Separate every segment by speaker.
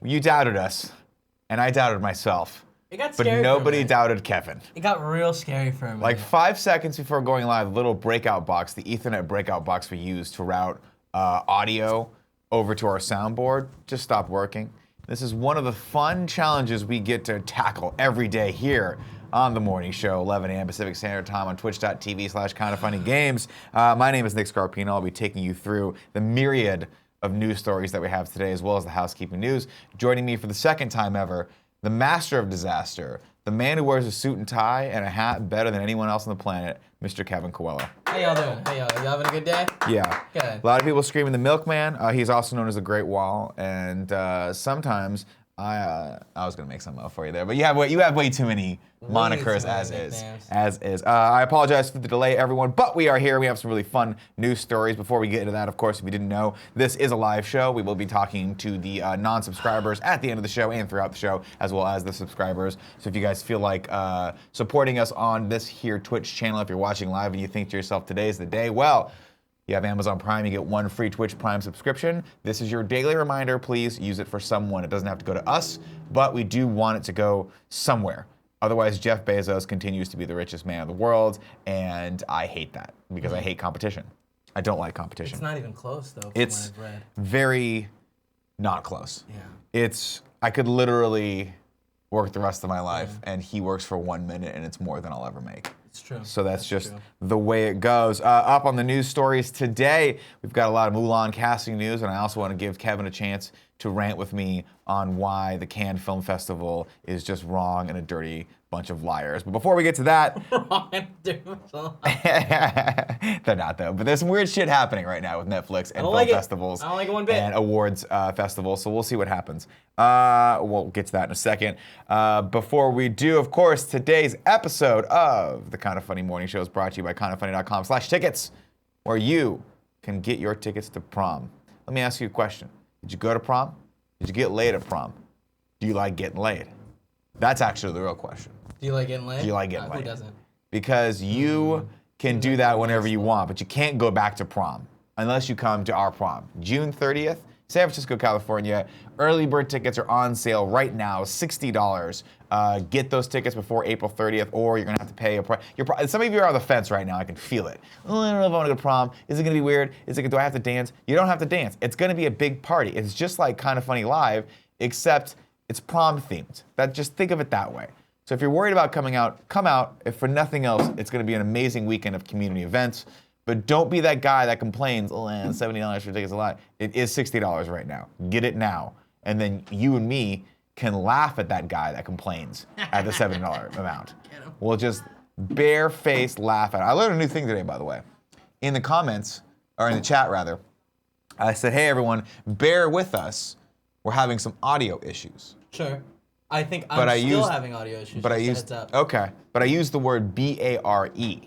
Speaker 1: You doubted us, and I doubted myself.
Speaker 2: It got scary.
Speaker 1: But nobody doubted Kevin.
Speaker 2: It got real scary for a minute.
Speaker 1: Like 5 seconds before going live, the little breakout box, the Ethernet breakout box we use to route audio over to our soundboard, just stopped working. This is one of the fun challenges we get to tackle every day here on the morning show, 11 a.m. Pacific Standard Time on twitch.tv/kindafunnygames. My name is Nick Scarpino. I'll be taking you through the myriad of news stories that we have today, as well as the housekeeping news. Joining me for the second time ever, the master of disaster, the man who wears a suit and tie and a hat better than anyone else on the planet, Mr. Kevin Coelho.
Speaker 2: How y'all doing? You having a good day?
Speaker 1: Yeah.
Speaker 2: Good.
Speaker 1: A lot of people screaming the milkman. He's also known as the Great Wall, and sometimes I was gonna make something up for you there, but you have way too many monikers as is. I apologize for the delay, everyone, but we are here. We have some really fun news stories. Before we get into that, of course, if you didn't know, this is a live show. We will be talking to the non-subscribers at the end of the show and throughout the show, as well as the subscribers. So if you guys feel like supporting us on this here Twitch channel, if you're watching live and you think to yourself, today's the day, well, you have Amazon Prime, you get one free Twitch Prime subscription. This is your daily reminder. Please use it for someone. It doesn't have to go to us, but we do want it to go somewhere. Otherwise, Jeff Bezos continues to be the richest man in the world, and I hate that because I hate competition. I don't like competition.
Speaker 2: It's not even close, though, from
Speaker 1: it's
Speaker 2: what I've read.
Speaker 1: Very not close.
Speaker 2: Yeah.
Speaker 1: I could literally work the rest of my life, and he works for 1 minute, and it's more than I'll ever make.
Speaker 2: It's true.
Speaker 1: So that's just the way it goes. Up on the news stories today, we've got a lot of Mulan casting news, and I also want to give Kevin a chance to rant with me on why the Cannes Film Festival is just wrong and a dirty bunch of liars. But before we get to that,
Speaker 2: Wrong and dirty.
Speaker 1: they're not though. But there's some weird shit happening right now with Netflix and film festivals.
Speaker 2: I don't like it one bit.
Speaker 1: And awards festivals. So we'll see what happens. We'll get to that in a second. Before we do, of course, today's episode of the Kinda Funny Morning Show is brought to you by kindafunny.com/tickets, where you can get your tickets to prom. Let me ask you a question. Did you go to prom? Did you get laid at prom? Do you like getting laid? That's actually the real question.
Speaker 2: Do you like getting laid?
Speaker 1: Do you like getting laid?
Speaker 2: Who doesn't?
Speaker 1: Because you can do that whenever you want, but you can't go back to prom unless you come to our prom. June 30th, San Francisco, California. Early bird tickets are on sale right now, $60. Get those tickets before April 30th, or you're gonna have to pay a price. Some of you are on the fence right now. I can feel it. Oh, I don't know if I want to go to prom. Is it gonna be weird? Do I have to dance? You don't have to dance. It's gonna be a big party. It's just like Kinda Funny Live, except it's prom themed. Just think of it that way. So if you're worried about coming out, come out. If for nothing else, it's gonna be an amazing weekend of community events. But don't be that guy that complains, oh man, $70 for tickets a lot. It is $60 right now. Get it now. And then you and me can laugh at that guy that complains at the $70 amount. We'll just bare-faced laugh at it. I learned a new thing today, by the way. In the comments, or in the chat rather, I said, hey everyone, bear with us. We're having some audio issues.
Speaker 2: Sure. I think I'm still having audio issues.
Speaker 1: But I used, okay, but I used the word B-A-R-E,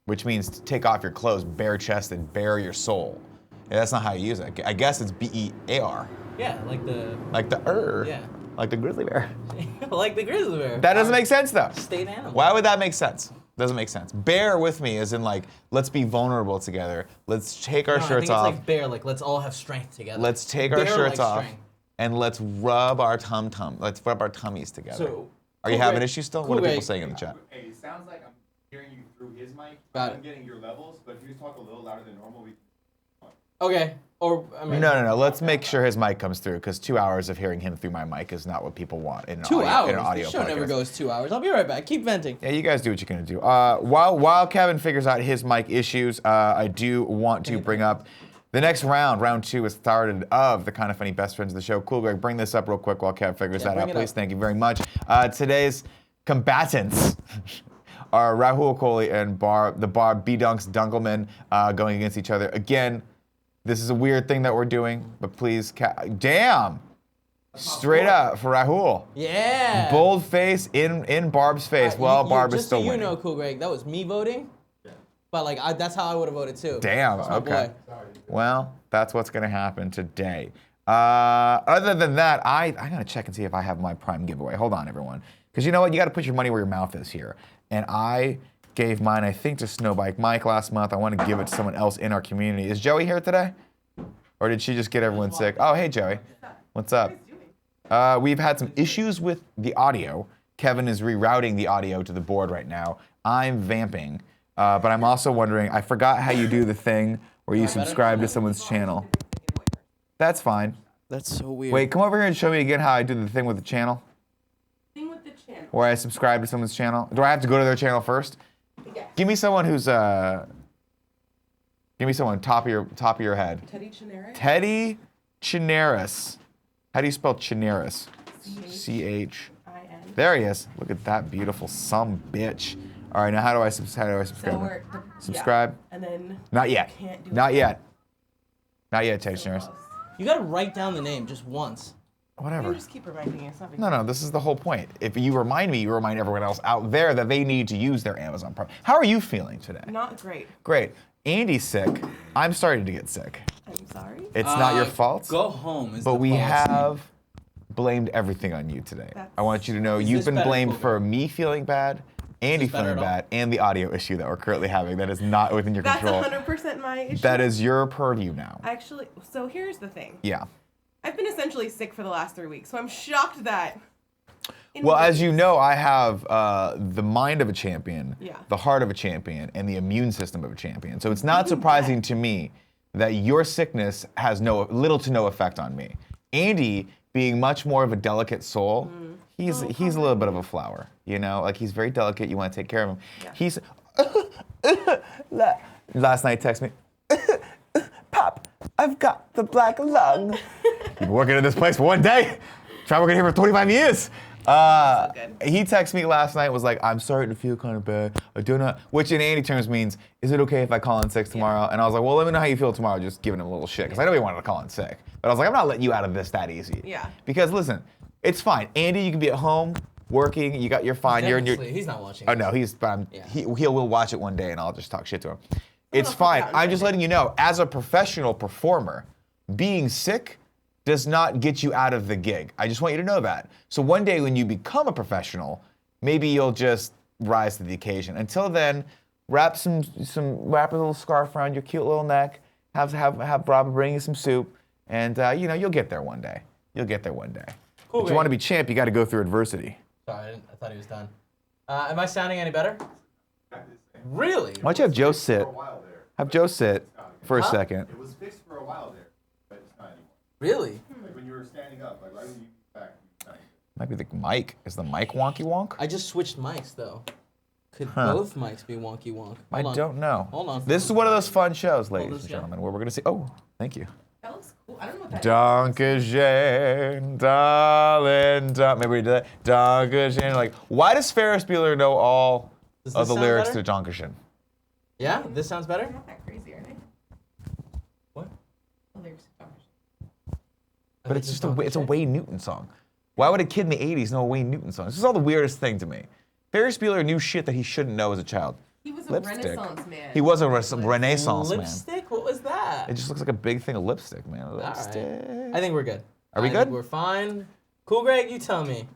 Speaker 1: which means to take off your clothes, bare chested, bare your soul. Yeah, that's not how you use it. I guess it's B-E-A-R.
Speaker 2: Yeah, like the...
Speaker 1: Like the Yeah. Like the grizzly bear.
Speaker 2: Like the grizzly bear.
Speaker 1: That doesn't make sense though.
Speaker 2: State animal.
Speaker 1: Why would that make sense? Doesn't make sense. Bear with me as in like, let's be vulnerable together. Let's take our shirts off.
Speaker 2: I think it's like bear, like let's all have strength together.
Speaker 1: Let's take our shirts off and let's rub our let's rub our tummies together.
Speaker 2: So,
Speaker 1: are you having issues still? What are people saying in the chat?
Speaker 3: Hey, it sounds like I'm hearing you through his mic.
Speaker 2: I'm
Speaker 3: getting your levels, but if you talk a little louder than normal, we
Speaker 2: Okay. Or I mean,
Speaker 1: No. Let's make sure his mic comes through, because 2 hours of hearing him through my mic is not what people want in an audio
Speaker 2: The show never goes 2 hours. I'll be right back. Keep venting.
Speaker 1: Yeah, you guys do what you're gonna do. While Kevin figures out his mic issues, I do want to bring up the next round. Round 2 is started of the Kinda Funny Best Friends of the Show. Cool, Greg, bring this up real quick while Kev figures that out, please. Thank you very much. Today's combatants are Rahul Kohli and the B-Dunks Dunkelman going against each other. Again, this is a weird thing that we're doing, but please, damn! Straight up for Rahul.
Speaker 2: Yeah.
Speaker 1: Bold face in Barb's face. Well, Barb is still winning.
Speaker 2: Just so you know, Cool Greg, that was me voting. Yeah. But like, that's how I would have voted too.
Speaker 1: Damn. Okay. Well, that's what's gonna happen today. Other than that, I gotta check and see if I have my Prime giveaway. Hold on, everyone, because you know what? You gotta put your money where your mouth is here. And I gave mine, I think, to Snowbike Mike last month. I want to give it to someone else in our community. Is Joey here today? Or did she just get everyone sick? Oh, hey, Joey. What's up? We've had some issues with the audio. Kevin is rerouting the audio to the board right now. I'm vamping, but I'm also wondering, I forgot how you do the thing where you subscribe to someone's channel. That's fine.
Speaker 2: That's so weird.
Speaker 1: Wait, come over here and show me again how I do the thing with the channel.
Speaker 4: Thing with the channel.
Speaker 1: Where I subscribe to someone's channel. Do I have to go to their channel first?
Speaker 4: Yes.
Speaker 1: Give me someone who's give me someone top of your head.
Speaker 4: Teddy Chinera.
Speaker 1: Teddy Chinaris. How do you spell Chinaris? C-H.
Speaker 4: I-N.
Speaker 1: There he is. Look at that beautiful bitch. All right, now how do I subscribe?
Speaker 4: So
Speaker 1: Subscribe?
Speaker 4: Yeah. And then.
Speaker 1: Not yet.
Speaker 4: Can't do
Speaker 1: Not
Speaker 4: it.
Speaker 1: yet. Not yet, Teddy Chinaris.
Speaker 2: You gotta write down the name just once.
Speaker 1: Whatever.
Speaker 4: You just keep reminding you. It's not big
Speaker 1: No, this is the whole point. If you remind me, you remind everyone else out there that they need to use their Amazon Prime. How are you feeling today?
Speaker 4: Not great.
Speaker 1: Great. Andy's sick. I'm starting to get sick.
Speaker 4: I'm sorry.
Speaker 1: It's not your fault.
Speaker 2: Go home.
Speaker 1: But we have blamed everything on you today. I want you to know you've
Speaker 2: this
Speaker 1: been
Speaker 2: better,
Speaker 1: blamed
Speaker 2: cool
Speaker 1: for me feeling bad, Andy
Speaker 2: this better
Speaker 1: feeling
Speaker 2: at all?
Speaker 1: bad, and the audio issue that we're currently having that is not within your
Speaker 4: That's
Speaker 1: control.
Speaker 4: 100% my issue.
Speaker 1: That is your purview now.
Speaker 4: Actually, so here's the thing.
Speaker 1: Yeah.
Speaker 4: I've been essentially sick for the last 3 weeks, so I'm shocked that.
Speaker 1: Well, as you know, I have the mind of a champion,
Speaker 4: Yeah.
Speaker 1: the heart of a champion, and the immune system of a champion. So it's not surprising to me that your sickness has little to no effect on me. Andy, being much more of a delicate soul, he's a little bit of a flower, you know? Like, he's very delicate. You want to take care of him.
Speaker 4: Yeah.
Speaker 1: He's last night text me, Pop, I've got the black lung. You've been working in this place for one day. Try working here for 25 years. He texted me last night, was like, I'm starting to feel kind of bad. I do not, which in Andy terms means, is it okay if I call in sick tomorrow? And I was like, well, let me know how you feel tomorrow, just giving him a little shit. Because I know he wanted to call in sick. But I was like, I'm not letting you out of this that easy.
Speaker 4: Yeah.
Speaker 1: Because listen, it's fine. Andy, you can be at home working, you're fine. You're in your,
Speaker 2: He's not watching.
Speaker 1: oh no, he will watch it one day and I'll just talk shit to him. It's fine. I'm just letting you know, as a professional performer, being sick does not get you out of the gig. I just want you to know that. So one day when you become a professional, maybe you'll just rise to the occasion. Until then, wrap a little scarf around your cute little neck. Have Robin bring you some soup, and you'll get there one day. You'll get there one day.
Speaker 2: Cool,
Speaker 1: But you want to be champ, you got to go through adversity.
Speaker 2: Sorry, I thought he was done. Am I sounding any better? Really?
Speaker 1: Why don't you have Joe sit?
Speaker 3: For a while there.
Speaker 1: Have Joe sit for a
Speaker 2: Huh?
Speaker 1: second.
Speaker 3: It was fixed for a while there, but it's not anymore.
Speaker 2: Really?
Speaker 3: Like when you were standing up, like right when you back, it's not anymore.
Speaker 1: Might be the mic. Is the mic wonky wonk?
Speaker 2: I just switched mics though. Could
Speaker 1: Huh.
Speaker 2: both mics be wonky wonk?
Speaker 1: I
Speaker 2: Hold on.
Speaker 1: don't know.
Speaker 2: Hold on.
Speaker 1: This is one of those fun shows, ladies
Speaker 2: this
Speaker 1: and
Speaker 2: guy.
Speaker 1: gentlemen, where we're going to see. Oh, thank you.
Speaker 4: That looks cool. I don't know what that
Speaker 1: Dankeschön, darling. Maybe we did that. Dankeschön. Like, why does Ferris Bueller know all
Speaker 2: Does
Speaker 1: of
Speaker 2: this
Speaker 1: the
Speaker 2: sound
Speaker 1: lyrics
Speaker 2: better?
Speaker 1: to Dankeschön?
Speaker 2: Yeah, this sounds better.
Speaker 4: They're not that crazy, are they?
Speaker 2: What?
Speaker 4: The lyrics of Dr.
Speaker 1: But it's just it's a Wayne Newton song. Why would a kid in the 80s know a Wayne Newton song? This is all the weirdest thing to me. Ferris Bueller knew shit that he shouldn't know as a child.
Speaker 4: He was a
Speaker 1: Lipstick.
Speaker 4: Renaissance man.
Speaker 1: He was a Renaissance man.
Speaker 2: Lipstick? What was that?
Speaker 1: It just looks like a big thing of lipstick, man.
Speaker 2: All right.
Speaker 1: Lipstick.
Speaker 2: I think we're good.
Speaker 1: Are we
Speaker 2: I
Speaker 1: good?
Speaker 2: think we're fine. Cool, Greg. You tell me.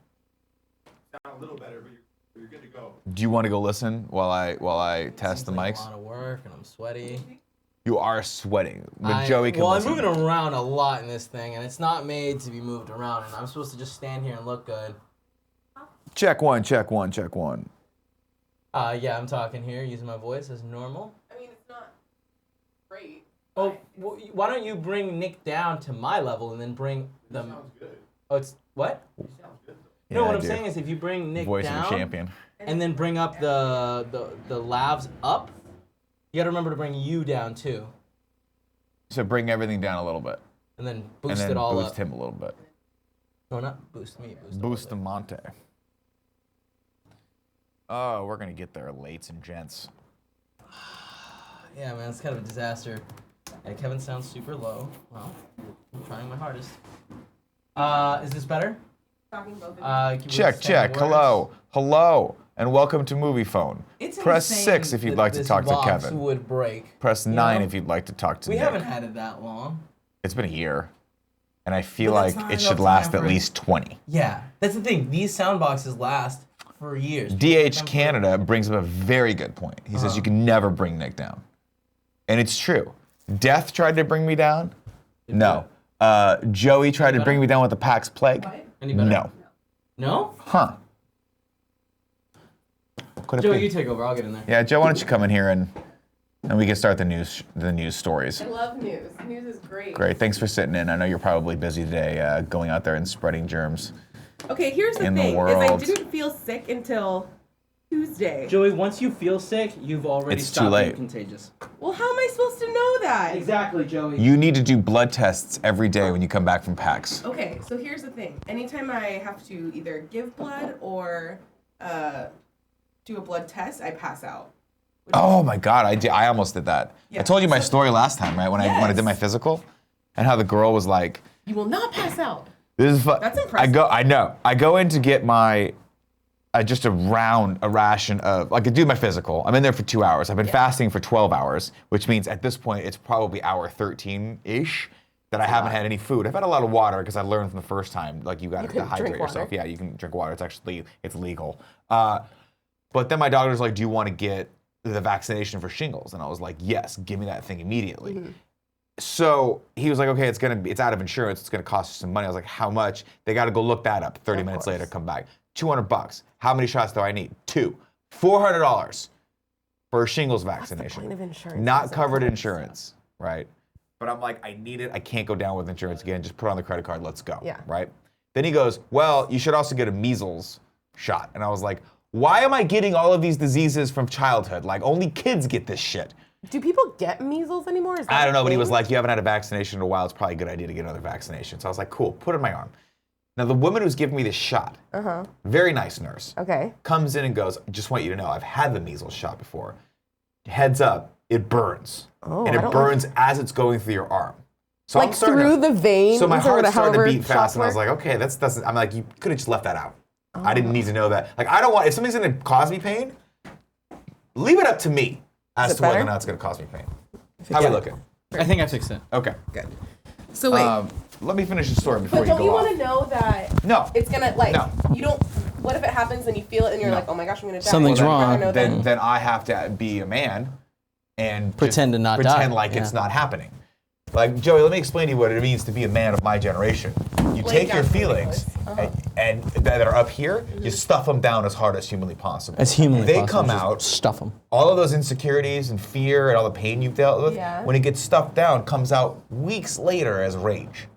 Speaker 3: Sound a little better, but you're good to go.
Speaker 1: Do you want to go listen while I test the
Speaker 2: Seems like
Speaker 1: mics?
Speaker 2: A lot of work, and I'm sweaty.
Speaker 1: You are sweating, but Joey can
Speaker 2: Well,
Speaker 1: listen.
Speaker 2: I'm moving around a lot in this thing, and it's not made to be moved around, and I'm supposed to just stand here and look good.
Speaker 1: Check one, check one, check one.
Speaker 2: Yeah, I'm talking here, using my voice as normal.
Speaker 4: I mean, it's not great.
Speaker 2: Oh, well, why don't you bring Nick down to my level and then bring them?
Speaker 3: Sounds good.
Speaker 2: Oh, it's what?
Speaker 3: Sounds good though.
Speaker 2: No,
Speaker 1: Yeah,
Speaker 2: what
Speaker 1: I
Speaker 2: I'm
Speaker 1: do.
Speaker 2: saying is if you bring Nick
Speaker 1: Voice
Speaker 2: down
Speaker 1: of a champion.
Speaker 2: and then bring up the lavs up, you gotta remember to bring you down too,
Speaker 1: So bring everything down a little bit,
Speaker 2: and then
Speaker 1: and
Speaker 2: boost
Speaker 1: then
Speaker 2: it all
Speaker 1: boost
Speaker 2: up.
Speaker 1: him a little bit.
Speaker 2: No, not boost me.
Speaker 1: Boost the Monte. Oh, we're gonna get there, lates and gents.
Speaker 2: Yeah, man, it's kind of a disaster. Yeah, Kevin sounds super low. Well, I'm trying my hardest. Is this better?
Speaker 4: Talking both of
Speaker 2: Can we
Speaker 1: Check,
Speaker 2: say
Speaker 1: check.
Speaker 2: words?
Speaker 1: Hello, hello, and welcome to Movie Phone.
Speaker 2: It's
Speaker 1: Press
Speaker 2: insane
Speaker 1: 6 if you'd
Speaker 2: that
Speaker 1: like to
Speaker 2: this
Speaker 1: talk to
Speaker 2: box
Speaker 1: Kevin.
Speaker 2: would break.
Speaker 1: Press
Speaker 2: you
Speaker 1: 9
Speaker 2: know?
Speaker 1: if you'd like to talk to
Speaker 2: We
Speaker 1: Nick.
Speaker 2: haven't had it that long.
Speaker 1: It's been a year, and I feel
Speaker 2: But that's
Speaker 1: like
Speaker 2: not
Speaker 1: it
Speaker 2: enough
Speaker 1: should last
Speaker 2: time
Speaker 1: at
Speaker 2: for-
Speaker 1: least 20.
Speaker 2: Yeah, that's the thing. These sound boxes last for years.
Speaker 1: DH Canada brings up a very good point. He says you can never bring Nick down. And it's true. Death tried to bring me down. No. Joey tried to bring me down with the Pax Plague.
Speaker 4: What?
Speaker 2: Any better?
Speaker 1: No.
Speaker 2: No?
Speaker 1: Huh. Could it
Speaker 2: Joe,
Speaker 1: be?
Speaker 2: you take over. I'll get in there.
Speaker 1: Yeah, Joe, why don't you come in here and we can start the news stories.
Speaker 4: I love news. News is great.
Speaker 1: Great. Thanks for sitting in. I know you're probably busy today, going out there and spreading germs.
Speaker 4: Okay, here's the
Speaker 1: In the
Speaker 4: thing: is
Speaker 1: world.
Speaker 4: I didn't feel sick until Tuesday.
Speaker 2: Joey, once you feel sick, you've already
Speaker 1: It's too
Speaker 2: stopped
Speaker 1: late.
Speaker 2: being contagious.
Speaker 4: Well, how am I supposed to know that?
Speaker 2: Exactly, Joey.
Speaker 1: You need to do blood tests every day when you come back from PAX.
Speaker 4: Okay, so here's the thing: anytime I have to either give blood or do a blood test, I pass out.
Speaker 1: Oh my God, I almost did that.
Speaker 4: Yeah.
Speaker 1: I told you my story last time, right? When I did my physical, and how the girl was like,
Speaker 4: You will not pass out.
Speaker 1: "This is
Speaker 4: That's impressive.
Speaker 1: I know. I go in to get my just a ration of like I do my physical. I'm in there for 2 hours. I've been fasting for 12 hours, which means at this point it's probably hour 13-ish that I haven't had any food. I've had a lot of water because I learned from the first time, like you got to
Speaker 4: can
Speaker 1: hydrate
Speaker 4: drink
Speaker 1: yourself.
Speaker 4: water.
Speaker 1: Yeah, you can drink water. It's legal. But then my doctor's like, "Do you want to get the vaccination for shingles?" And I was like, "Yes, give me that thing immediately."
Speaker 4: Mm-hmm.
Speaker 1: So he was like, "Okay, it's out of insurance. It's gonna cost you some money." I was like, "How much?" They got to go look that up. 30 minutes later, come back. $200. How many shots do I need? 2. $400 for a shingles vaccination.
Speaker 4: point of insurance?
Speaker 1: Not
Speaker 4: Doesn't
Speaker 1: covered
Speaker 4: cover
Speaker 1: insurance, right? But I'm like, I need it. I can't go down with insurance again. Just put it on the credit card. Let's go.
Speaker 4: Yeah.
Speaker 1: Right. Then he goes, "Well, you should also get a measles shot." And I was like, "Why am I getting all of these diseases from childhood? Like only kids get this shit."
Speaker 4: Do people get measles anymore? Is that
Speaker 1: I don't
Speaker 4: a
Speaker 1: know, but he was
Speaker 4: thing?
Speaker 1: like, "You haven't had a vaccination in a while. It's probably a good idea to get another vaccination." So I was like, "Cool, put it in my arm." Now the woman who's giving me this shot, very nice nurse,
Speaker 4: Okay.
Speaker 1: comes in and goes, "Just want you to know, I've had the measles shot before. Heads up, it burns,
Speaker 4: Oh,
Speaker 1: and
Speaker 4: I
Speaker 1: it
Speaker 4: don't
Speaker 1: burns as it's going through your arm." So
Speaker 4: Like through the veins.
Speaker 1: So my
Speaker 4: or
Speaker 1: heart started to
Speaker 4: however
Speaker 1: beat fast, and I was
Speaker 4: shots
Speaker 1: like, "Okay, that's doesn't." I'm like, "You could have just left that out. I didn't need to know that. Like, I don't want if something's gonna cause me pain, leave it up to me as
Speaker 4: it
Speaker 1: to whether or
Speaker 4: better?
Speaker 1: not it's gonna cause me pain." How we looking?
Speaker 2: I think I fixed it.
Speaker 1: Okay.
Speaker 4: Good. So wait,
Speaker 1: Let me finish the story before
Speaker 4: but
Speaker 1: you
Speaker 4: don't
Speaker 1: go
Speaker 4: you
Speaker 1: off.
Speaker 4: want to know that
Speaker 1: No.
Speaker 4: it's gonna like
Speaker 1: No.
Speaker 4: you don't? What if it happens and you feel it and you're
Speaker 1: No.
Speaker 4: like, oh my gosh, I'm gonna die?
Speaker 2: Something's
Speaker 4: Well, then
Speaker 2: wrong.
Speaker 4: I'd rather know
Speaker 1: then
Speaker 4: that-
Speaker 1: then I have to be a man and just
Speaker 2: Pretend to not
Speaker 1: pretend
Speaker 2: die.
Speaker 1: like it's
Speaker 2: Yeah.
Speaker 1: not happening. Like Joey, let me explain to you what it means to be a man of my generation. You
Speaker 4: Lay
Speaker 1: take
Speaker 4: down
Speaker 1: your
Speaker 4: for
Speaker 1: feelings
Speaker 4: ridiculous.
Speaker 1: and that are up here, you stuff them down as hard as humanly possible.
Speaker 2: As humanly
Speaker 1: they
Speaker 2: possible.
Speaker 1: come
Speaker 2: Just
Speaker 1: out,
Speaker 2: Stuff them.
Speaker 1: all of those insecurities and fear and all the pain you've dealt with,
Speaker 4: Yeah.
Speaker 1: when it gets stuffed down, comes out weeks later as rage.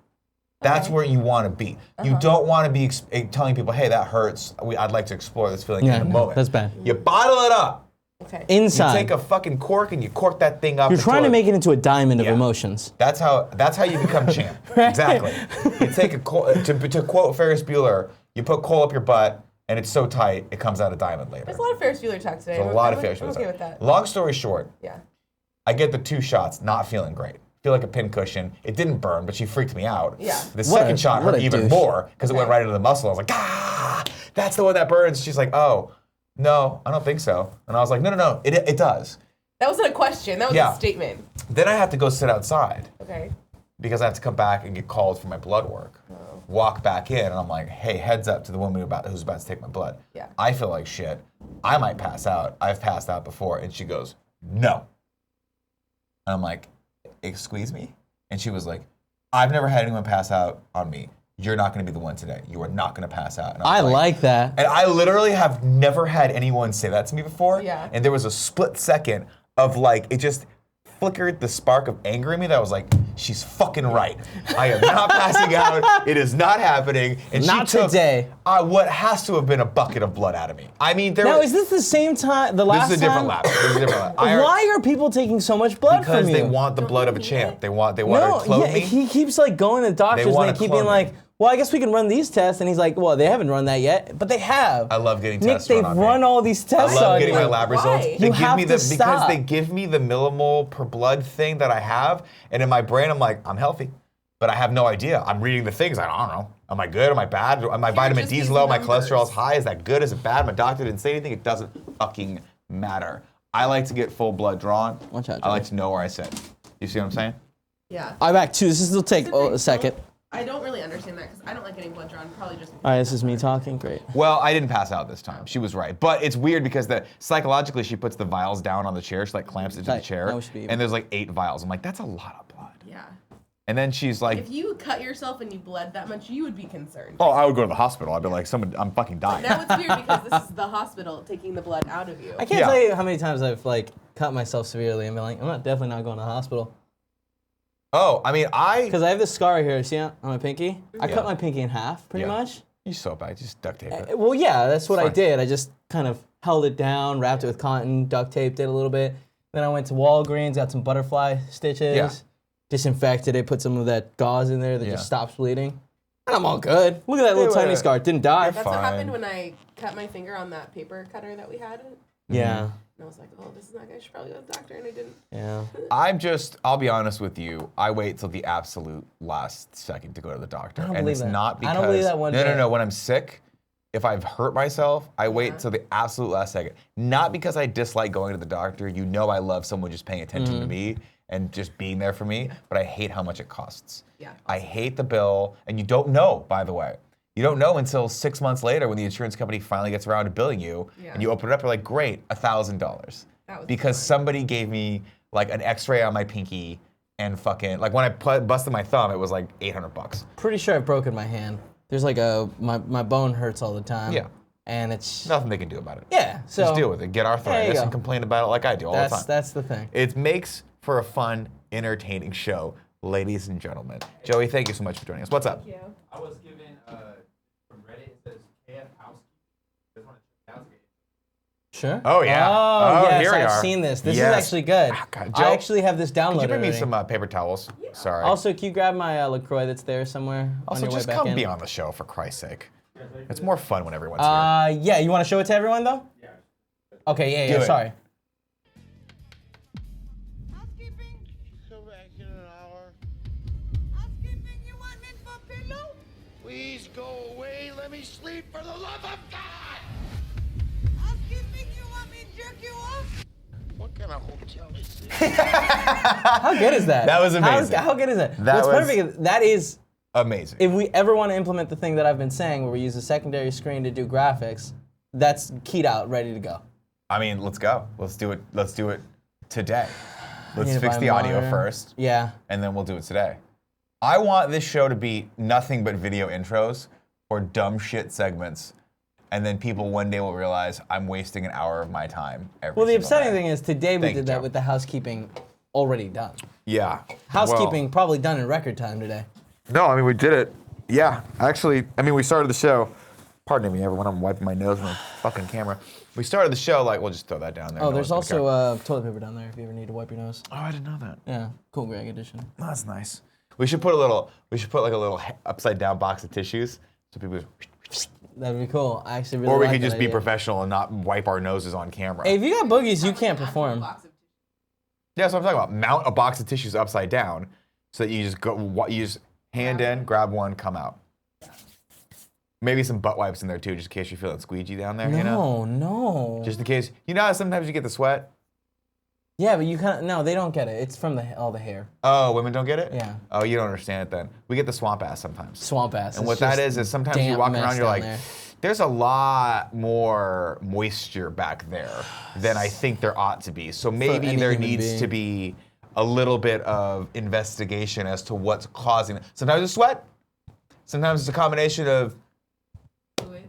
Speaker 1: That's
Speaker 4: Okay.
Speaker 1: where you want to be. You don't want to be telling people, "Hey, that hurts. I'd like to explore this feeling in the moment."
Speaker 2: That's bad.
Speaker 1: You bottle it up.
Speaker 4: Okay.
Speaker 1: You
Speaker 2: Inside.
Speaker 1: take a fucking cork and you cork that thing up.
Speaker 2: You're trying to
Speaker 1: until
Speaker 2: make it into a diamond of
Speaker 1: Yeah.
Speaker 2: emotions.
Speaker 1: That's how you become champ. Exactly. You take a to quote Ferris Bueller, you put coal up your butt and it's so tight it comes out a diamond later.
Speaker 4: There's a lot of Ferris Bueller talk today.
Speaker 1: There's a lot of Ferris
Speaker 4: I'm
Speaker 1: Bueller.
Speaker 4: okay with that.
Speaker 1: Long story short,
Speaker 4: Yeah.
Speaker 1: I get the 2 shots, not feeling great. Feel like a pincushion. It didn't burn, but she freaked me out.
Speaker 4: Yeah.
Speaker 1: The
Speaker 2: What
Speaker 1: second
Speaker 2: a-
Speaker 1: shot
Speaker 2: what
Speaker 1: hurt
Speaker 2: a
Speaker 1: even
Speaker 2: douche.
Speaker 1: more because it went
Speaker 4: Okay.
Speaker 1: right into the muscle. I was like, "Ah, that's the one that burns." She's like, "Oh, no, I don't think so." And I was like, "No, it does."
Speaker 4: That wasn't a question. That was
Speaker 1: Yeah.
Speaker 4: a statement.
Speaker 1: Then I have to go sit outside
Speaker 4: Okay.
Speaker 1: because I have to come back and get called for my blood work. Walk back in, and I'm like, "Hey, heads up to the woman who's about to take my blood.
Speaker 4: Yeah.
Speaker 1: I feel like shit. I might pass out. I've passed out before." And she goes, "No." And I'm like, "Excuse me?" And she was like, "I've never had anyone pass out on me. You're not going to be the one today. You are not going to pass out." And
Speaker 2: I
Speaker 1: was
Speaker 2: like that.
Speaker 1: And I literally have never had anyone say that to me before.
Speaker 4: Yeah.
Speaker 1: And there was a split second of like, it just flickered the spark of anger in me that I was like, she's fucking right. I am not passing out. It is not happening. And
Speaker 2: Not
Speaker 1: she took
Speaker 2: today.
Speaker 1: What has to have been a bucket of blood out of me. I mean, there
Speaker 2: Now,
Speaker 1: was,
Speaker 2: is this the same time, the last
Speaker 1: this is a different
Speaker 2: time?
Speaker 1: lap. This is a different lap.
Speaker 2: Why are people taking so much blood
Speaker 1: Because
Speaker 2: from you?
Speaker 1: they want the blood of a champ. They want
Speaker 2: no,
Speaker 1: to clone
Speaker 2: yeah,
Speaker 1: me.
Speaker 2: he keeps like going to doctors and
Speaker 1: wanna
Speaker 2: they keep
Speaker 1: clone
Speaker 2: being
Speaker 1: me.
Speaker 2: like, well, I guess we can run these tests. And he's like, well, they haven't run that yet, but they have.
Speaker 1: I love getting
Speaker 2: Nick,
Speaker 1: tests
Speaker 2: they've
Speaker 1: run on me.
Speaker 2: run all these
Speaker 1: I
Speaker 2: tests
Speaker 1: love
Speaker 2: on
Speaker 1: getting
Speaker 2: you.
Speaker 1: my lab
Speaker 4: Why?
Speaker 1: results.
Speaker 4: You
Speaker 1: They give
Speaker 2: have
Speaker 1: me
Speaker 2: to
Speaker 1: because
Speaker 2: stop.
Speaker 1: they give me the millimole per blood thing that I have, and in my brain I'm like, I'm healthy, but I have no idea. I'm reading the things. I don't know. Am I good? Am I bad? Am my vitamin
Speaker 4: just
Speaker 1: D's
Speaker 4: these
Speaker 1: low? My
Speaker 4: numbers.
Speaker 1: cholesterol's high? Is that good? Is it bad? My doctor didn't say anything. It doesn't fucking matter. I like to get full blood drawn.
Speaker 2: Watch out,
Speaker 1: I like
Speaker 2: Joey.
Speaker 1: to know where I sit. You see what I'm saying?
Speaker 4: Yeah.
Speaker 2: I'm back too. This will take a second.
Speaker 4: I don't really understand that because I don't like getting blood drawn. Probably just.
Speaker 2: All right, this is me talking. Great.
Speaker 1: Well, I didn't pass out this time. She was right. But it's weird because psychologically she puts the vials down on the chair. She like clamps it to the
Speaker 2: Right.
Speaker 1: chair.
Speaker 2: That should be even.
Speaker 1: And there's like 8 vials. I'm like, that's a lot of blood.
Speaker 4: Yeah.
Speaker 1: And then she's like,
Speaker 4: If you cut yourself and you bled that much, you would be concerned.
Speaker 1: oh, I would go to the hospital. I'd be like, I'm fucking dying.
Speaker 4: Now it's weird because this is the hospital taking the blood out of you.
Speaker 2: I can't tell you how many times I've like cut myself severely and been like, definitely not going to the hospital.
Speaker 1: Oh, I mean,
Speaker 2: Because I have this scar here, see on my pinky? I cut my pinky in half, pretty much.
Speaker 1: You so bad, just duct tape it.
Speaker 2: Well, yeah, that's what I
Speaker 1: Fine.
Speaker 2: did. I just kind of held it down, wrapped it with cotton, duct taped it a little bit. Then I went to Walgreens, got some butterfly stitches.
Speaker 1: Yeah.
Speaker 2: Disinfected it, put some of that gauze in there that just stops bleeding. And I'm all good. Look at that little tiny scar. It didn't die.
Speaker 4: That's what happened when I cut my finger on that paper cutter that we had.
Speaker 2: Yeah.
Speaker 4: And I was like, oh, this is not good. I should probably go to the doctor. And I didn't.
Speaker 2: Yeah.
Speaker 1: I'll be honest with you, I wait till the absolute last second to go to the doctor.
Speaker 2: I don't
Speaker 1: And
Speaker 2: believe
Speaker 1: it's
Speaker 2: that.
Speaker 1: not because,
Speaker 2: I don't believe that one bit.
Speaker 1: no, when I'm sick, if I've hurt myself, I wait till the absolute last second. Not because I dislike going to the doctor. You know I love someone just paying attention to me and just being there for me, but I hate how much it costs.
Speaker 4: Yeah.
Speaker 1: I hate the bill, and you don't know, by the way. You don't know until 6 months later when the insurance company finally gets around to billing you, and you open it up, you're like, great, $1,000. Because somebody gave me like an x-ray on my pinky and fucking, like when I busted my thumb, it was like $800.
Speaker 2: Pretty sure I've broken my hand. There's like my bone hurts all the time.
Speaker 1: Yeah.
Speaker 2: And it's...
Speaker 1: Nothing they can do about it.
Speaker 2: Yeah, so...
Speaker 1: Just deal with it. Get arthritis
Speaker 2: go.
Speaker 1: and complain about it like I do all the time.
Speaker 2: That's the thing.
Speaker 1: It makes for a fun, entertaining show, ladies and gentlemen. Joey, thank you so much for joining us. What's up?
Speaker 4: Thank you.
Speaker 3: I was given from Reddit, it says KF housekeeping. Just want to check it out.
Speaker 2: Sure.
Speaker 1: Oh, yeah.
Speaker 2: Oh, yes,
Speaker 1: here we
Speaker 2: I've
Speaker 1: are.
Speaker 2: seen this. This
Speaker 1: Yes.
Speaker 2: is actually good.
Speaker 1: Ah, God,
Speaker 2: I
Speaker 1: Joe,
Speaker 2: actually have this downloaded
Speaker 1: Could you bring me
Speaker 2: already.
Speaker 1: some paper towels? Sorry.
Speaker 2: Also, can you grab my LaCroix that's there somewhere
Speaker 1: Also,
Speaker 2: on your
Speaker 1: just
Speaker 2: way back
Speaker 1: come
Speaker 2: in?
Speaker 1: be on the show, for Christ's sake. It's more fun when everyone's here.
Speaker 2: Yeah, you want to show it to everyone, though?
Speaker 3: Yeah.
Speaker 2: Okay,
Speaker 1: Do
Speaker 2: yeah,
Speaker 1: it.
Speaker 2: sorry.
Speaker 5: Housekeeping? Come back in an hour. Housekeeping, you want me for pillow? Please go away. Let me sleep for the love of God. Housekeeping, you want me to jerk you off? What kind of hotel is this?
Speaker 2: How good is that?
Speaker 1: That was amazing.
Speaker 2: How good is that?
Speaker 1: That
Speaker 2: What's
Speaker 1: was-
Speaker 2: perfect, that is,
Speaker 1: Amazing.
Speaker 2: if we ever want to implement the thing that I've been saying where we use a secondary screen to do graphics, that's keyed out, ready to go.
Speaker 1: I mean, let's go. Let's do it. Let's do it today. Let's
Speaker 2: Need to
Speaker 1: fix
Speaker 2: buy
Speaker 1: the
Speaker 2: a
Speaker 1: audio
Speaker 2: monitor.
Speaker 1: first,
Speaker 2: Yeah.
Speaker 1: and then we'll do it today. I want this show to be nothing but video intros or dumb shit segments, and then people one day will realize I'm wasting an hour of my time every
Speaker 2: Well, the
Speaker 1: single
Speaker 2: upsetting
Speaker 1: day.
Speaker 2: thing is today we
Speaker 1: Thank you,
Speaker 2: did that
Speaker 1: Joe.
Speaker 2: with the housekeeping already done.
Speaker 1: Yeah.
Speaker 2: Housekeeping probably done in record time today.
Speaker 1: No, I mean, we did it. Yeah, actually, I mean, we started the show. Pardon me, everyone, I'm wiping my nose on the fucking camera. We started the show like, we'll just throw that down there.
Speaker 2: Oh,
Speaker 1: No
Speaker 2: there's
Speaker 1: one's gonna
Speaker 2: also
Speaker 1: care.
Speaker 2: toilet paper down there if you ever need to wipe your nose.
Speaker 1: Oh, I didn't know that.
Speaker 2: Yeah, cool Greg edition.
Speaker 1: Oh, that's nice. We should put like a little upside down box of tissues so people,
Speaker 2: That'd be cool. I actually really
Speaker 1: or we
Speaker 2: like
Speaker 1: could
Speaker 2: that
Speaker 1: just be
Speaker 2: idea.
Speaker 1: professional and not wipe our noses on camera.
Speaker 2: Hey, if you got boogies, you can't perform.
Speaker 4: Box of
Speaker 1: Yeah, that's what I'm talking about. Mount a box of tissues upside down so that you just go, you just hand in, grab one, come out. Maybe some butt wipes in there too, just in case you're feeling squeegee down there, you know?
Speaker 2: No.
Speaker 1: Just in case. You know how sometimes you get the sweat?
Speaker 2: Yeah, but you kind of, no, they don't get it. It's from all the hair.
Speaker 1: Oh, women don't get it?
Speaker 2: Yeah.
Speaker 1: Oh, you don't understand it then. We get the swamp ass sometimes.
Speaker 2: Swamp ass.
Speaker 1: And
Speaker 2: It's
Speaker 1: what that
Speaker 2: just
Speaker 1: is sometimes you
Speaker 2: damp
Speaker 1: walk
Speaker 2: mess
Speaker 1: around, you're
Speaker 2: down
Speaker 1: like,
Speaker 2: there.
Speaker 1: there's a lot more moisture back there than I think there ought to be. So maybe
Speaker 2: any
Speaker 1: there
Speaker 2: human
Speaker 1: needs
Speaker 2: being.
Speaker 1: to be a little bit of investigation as to what's causing it. Sometimes it's sweat. Sometimes it's a combination of
Speaker 4: fluids.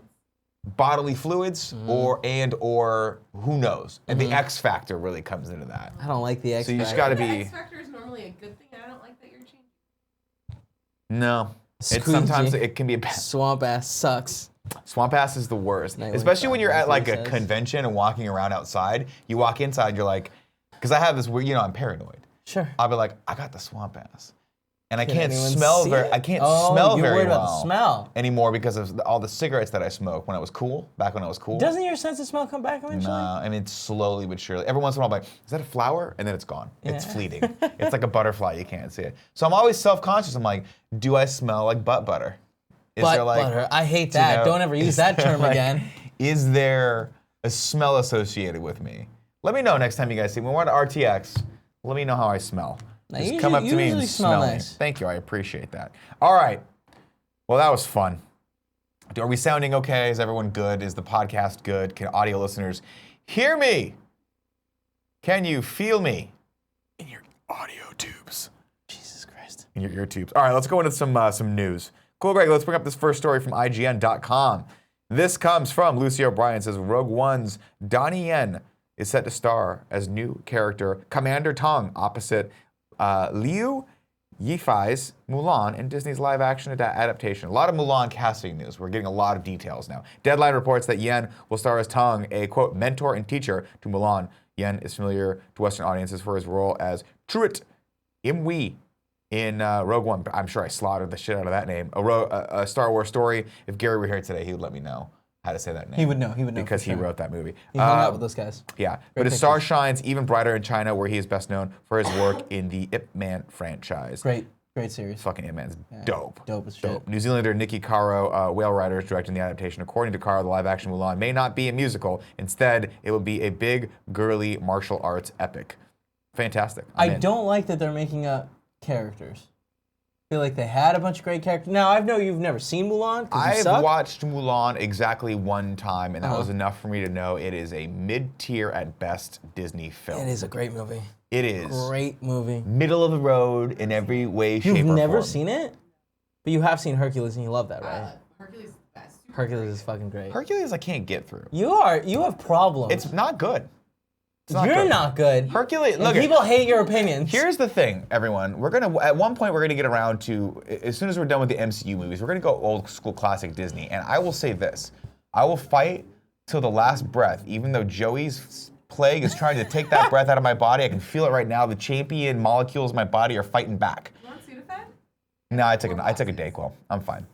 Speaker 1: bodily fluids or who knows. And the X factor really comes into that.
Speaker 2: I don't like the X
Speaker 1: So you just
Speaker 2: factor.
Speaker 1: gotta
Speaker 4: The
Speaker 1: be
Speaker 4: X factor is normally a good thing. I don't like that you're changing.
Speaker 1: no. It's
Speaker 2: Squeegee.
Speaker 1: sometimes it can be a bad.
Speaker 2: Swamp ass sucks.
Speaker 1: Swamp ass is the worst,
Speaker 2: Nightly
Speaker 1: especially when you're
Speaker 2: Friday,
Speaker 1: at like a
Speaker 2: says.
Speaker 1: convention and walking around outside. You walk inside, you're like, because I have this weird, I'm paranoid.
Speaker 2: Sure.
Speaker 1: I'll be like, I got the swamp ass, and I
Speaker 2: Can
Speaker 1: can't
Speaker 2: anyone
Speaker 1: smell
Speaker 2: see
Speaker 1: very,
Speaker 2: it?
Speaker 1: I can't
Speaker 2: Oh,
Speaker 1: smell
Speaker 2: you're
Speaker 1: very
Speaker 2: worried
Speaker 1: well
Speaker 2: about the smell.
Speaker 1: anymore because of all the cigarettes that I smoked when I was cool. Back when I was cool.
Speaker 2: Doesn't your sense of smell come back eventually?
Speaker 1: Nah, I mean slowly but surely. Every once in a while, I'm like, is that a flower? And then it's gone. It's
Speaker 2: Yeah.
Speaker 1: fleeting. It's like a butterfly. You can't see it. So I'm always self-conscious. I'm like, do I smell like butt butter? Is
Speaker 2: Butt
Speaker 1: there like,
Speaker 2: butter. I hate
Speaker 1: do you
Speaker 2: that.
Speaker 1: know,
Speaker 2: Don't ever use
Speaker 1: is
Speaker 2: that
Speaker 1: there,
Speaker 2: term
Speaker 1: like,
Speaker 2: again.
Speaker 1: Is there a smell associated with me? Let me know next time you guys see me. When we're at RTX, let me know how I smell.
Speaker 2: Now,
Speaker 1: Just
Speaker 2: you
Speaker 1: come up to
Speaker 2: usually-
Speaker 1: me
Speaker 2: you
Speaker 1: and
Speaker 2: usually smell
Speaker 1: smell me.
Speaker 2: nice.
Speaker 1: Thank you. I appreciate that. All right. Well, that was fun. Are we sounding okay? Is everyone good? Is the podcast good? Can audio listeners hear me? Can you feel me in your audio tubes?
Speaker 2: Jesus Christ.
Speaker 1: in your ear tubes. All right, let's go into some news. Cool, Greg. Let's bring up this first story from IGN.com. This comes from Lucy O'Brien. It says Rogue One's Donnie Yen is set to star as new character Commander Tong opposite Liu Yifei's Mulan in Disney's live-action adaptation. A lot of Mulan casting news. We're getting a lot of details now. Deadline reports that Yen will star as Tong, a, quote, mentor and teacher to Mulan. Yen is familiar to Western audiences for his role as Truett Imwe in Rogue One. I'm sure I slaughtered the shit out of that name. A Star Wars story. If Gary were here today, he would let me know how to say that name.
Speaker 2: He would know.
Speaker 1: Because
Speaker 2: for
Speaker 1: he
Speaker 2: sure.
Speaker 1: wrote that movie.
Speaker 2: He hung out with those guys.
Speaker 1: Yeah,
Speaker 2: Great
Speaker 1: but his
Speaker 2: pictures.
Speaker 1: star shines even brighter in China, where he is best known for his work in the Ip Man franchise.
Speaker 2: Great series.
Speaker 1: Fucking Ip Man's dope.
Speaker 2: Dope as shit.
Speaker 1: New Zealander Nikki Caro, Whale Rider, is directing the adaptation. According to Caro, the live-action Mulan may not be a musical. Instead, it will be a big, girly martial arts epic. Fantastic.
Speaker 2: I don't like that they're making up characters. I feel like they had a bunch of great characters. Now, I know you've never seen Mulan.
Speaker 1: I've watched Mulan exactly one time, and that was enough for me to know it is a mid-tier at best Disney film.
Speaker 2: It is a great movie.
Speaker 1: It is.
Speaker 2: Great movie.
Speaker 1: Middle of the road in every way, shape, or
Speaker 2: You've
Speaker 1: form.
Speaker 2: never seen it? But you have seen Hercules and you love that, right?
Speaker 4: Hercules is the best.
Speaker 2: Hercules is fucking great.
Speaker 1: Hercules I can't get through.
Speaker 2: You have problems.
Speaker 1: It's not good.
Speaker 2: You're not good.
Speaker 1: Hercules,
Speaker 2: And
Speaker 1: look,
Speaker 2: people hate your opinions.
Speaker 1: here's the thing, everyone. At one point, we're gonna get around to, as soon as we're done with the MCU movies, we're gonna go old school classic Disney. And I will say this, I will fight till the last breath, even though Joey's plague is trying to take that breath out of my body. I can feel it right now. The champion molecules in my body are fighting back.
Speaker 4: You want Sudafed?
Speaker 1: No, I took a Dayquil. I'm fine.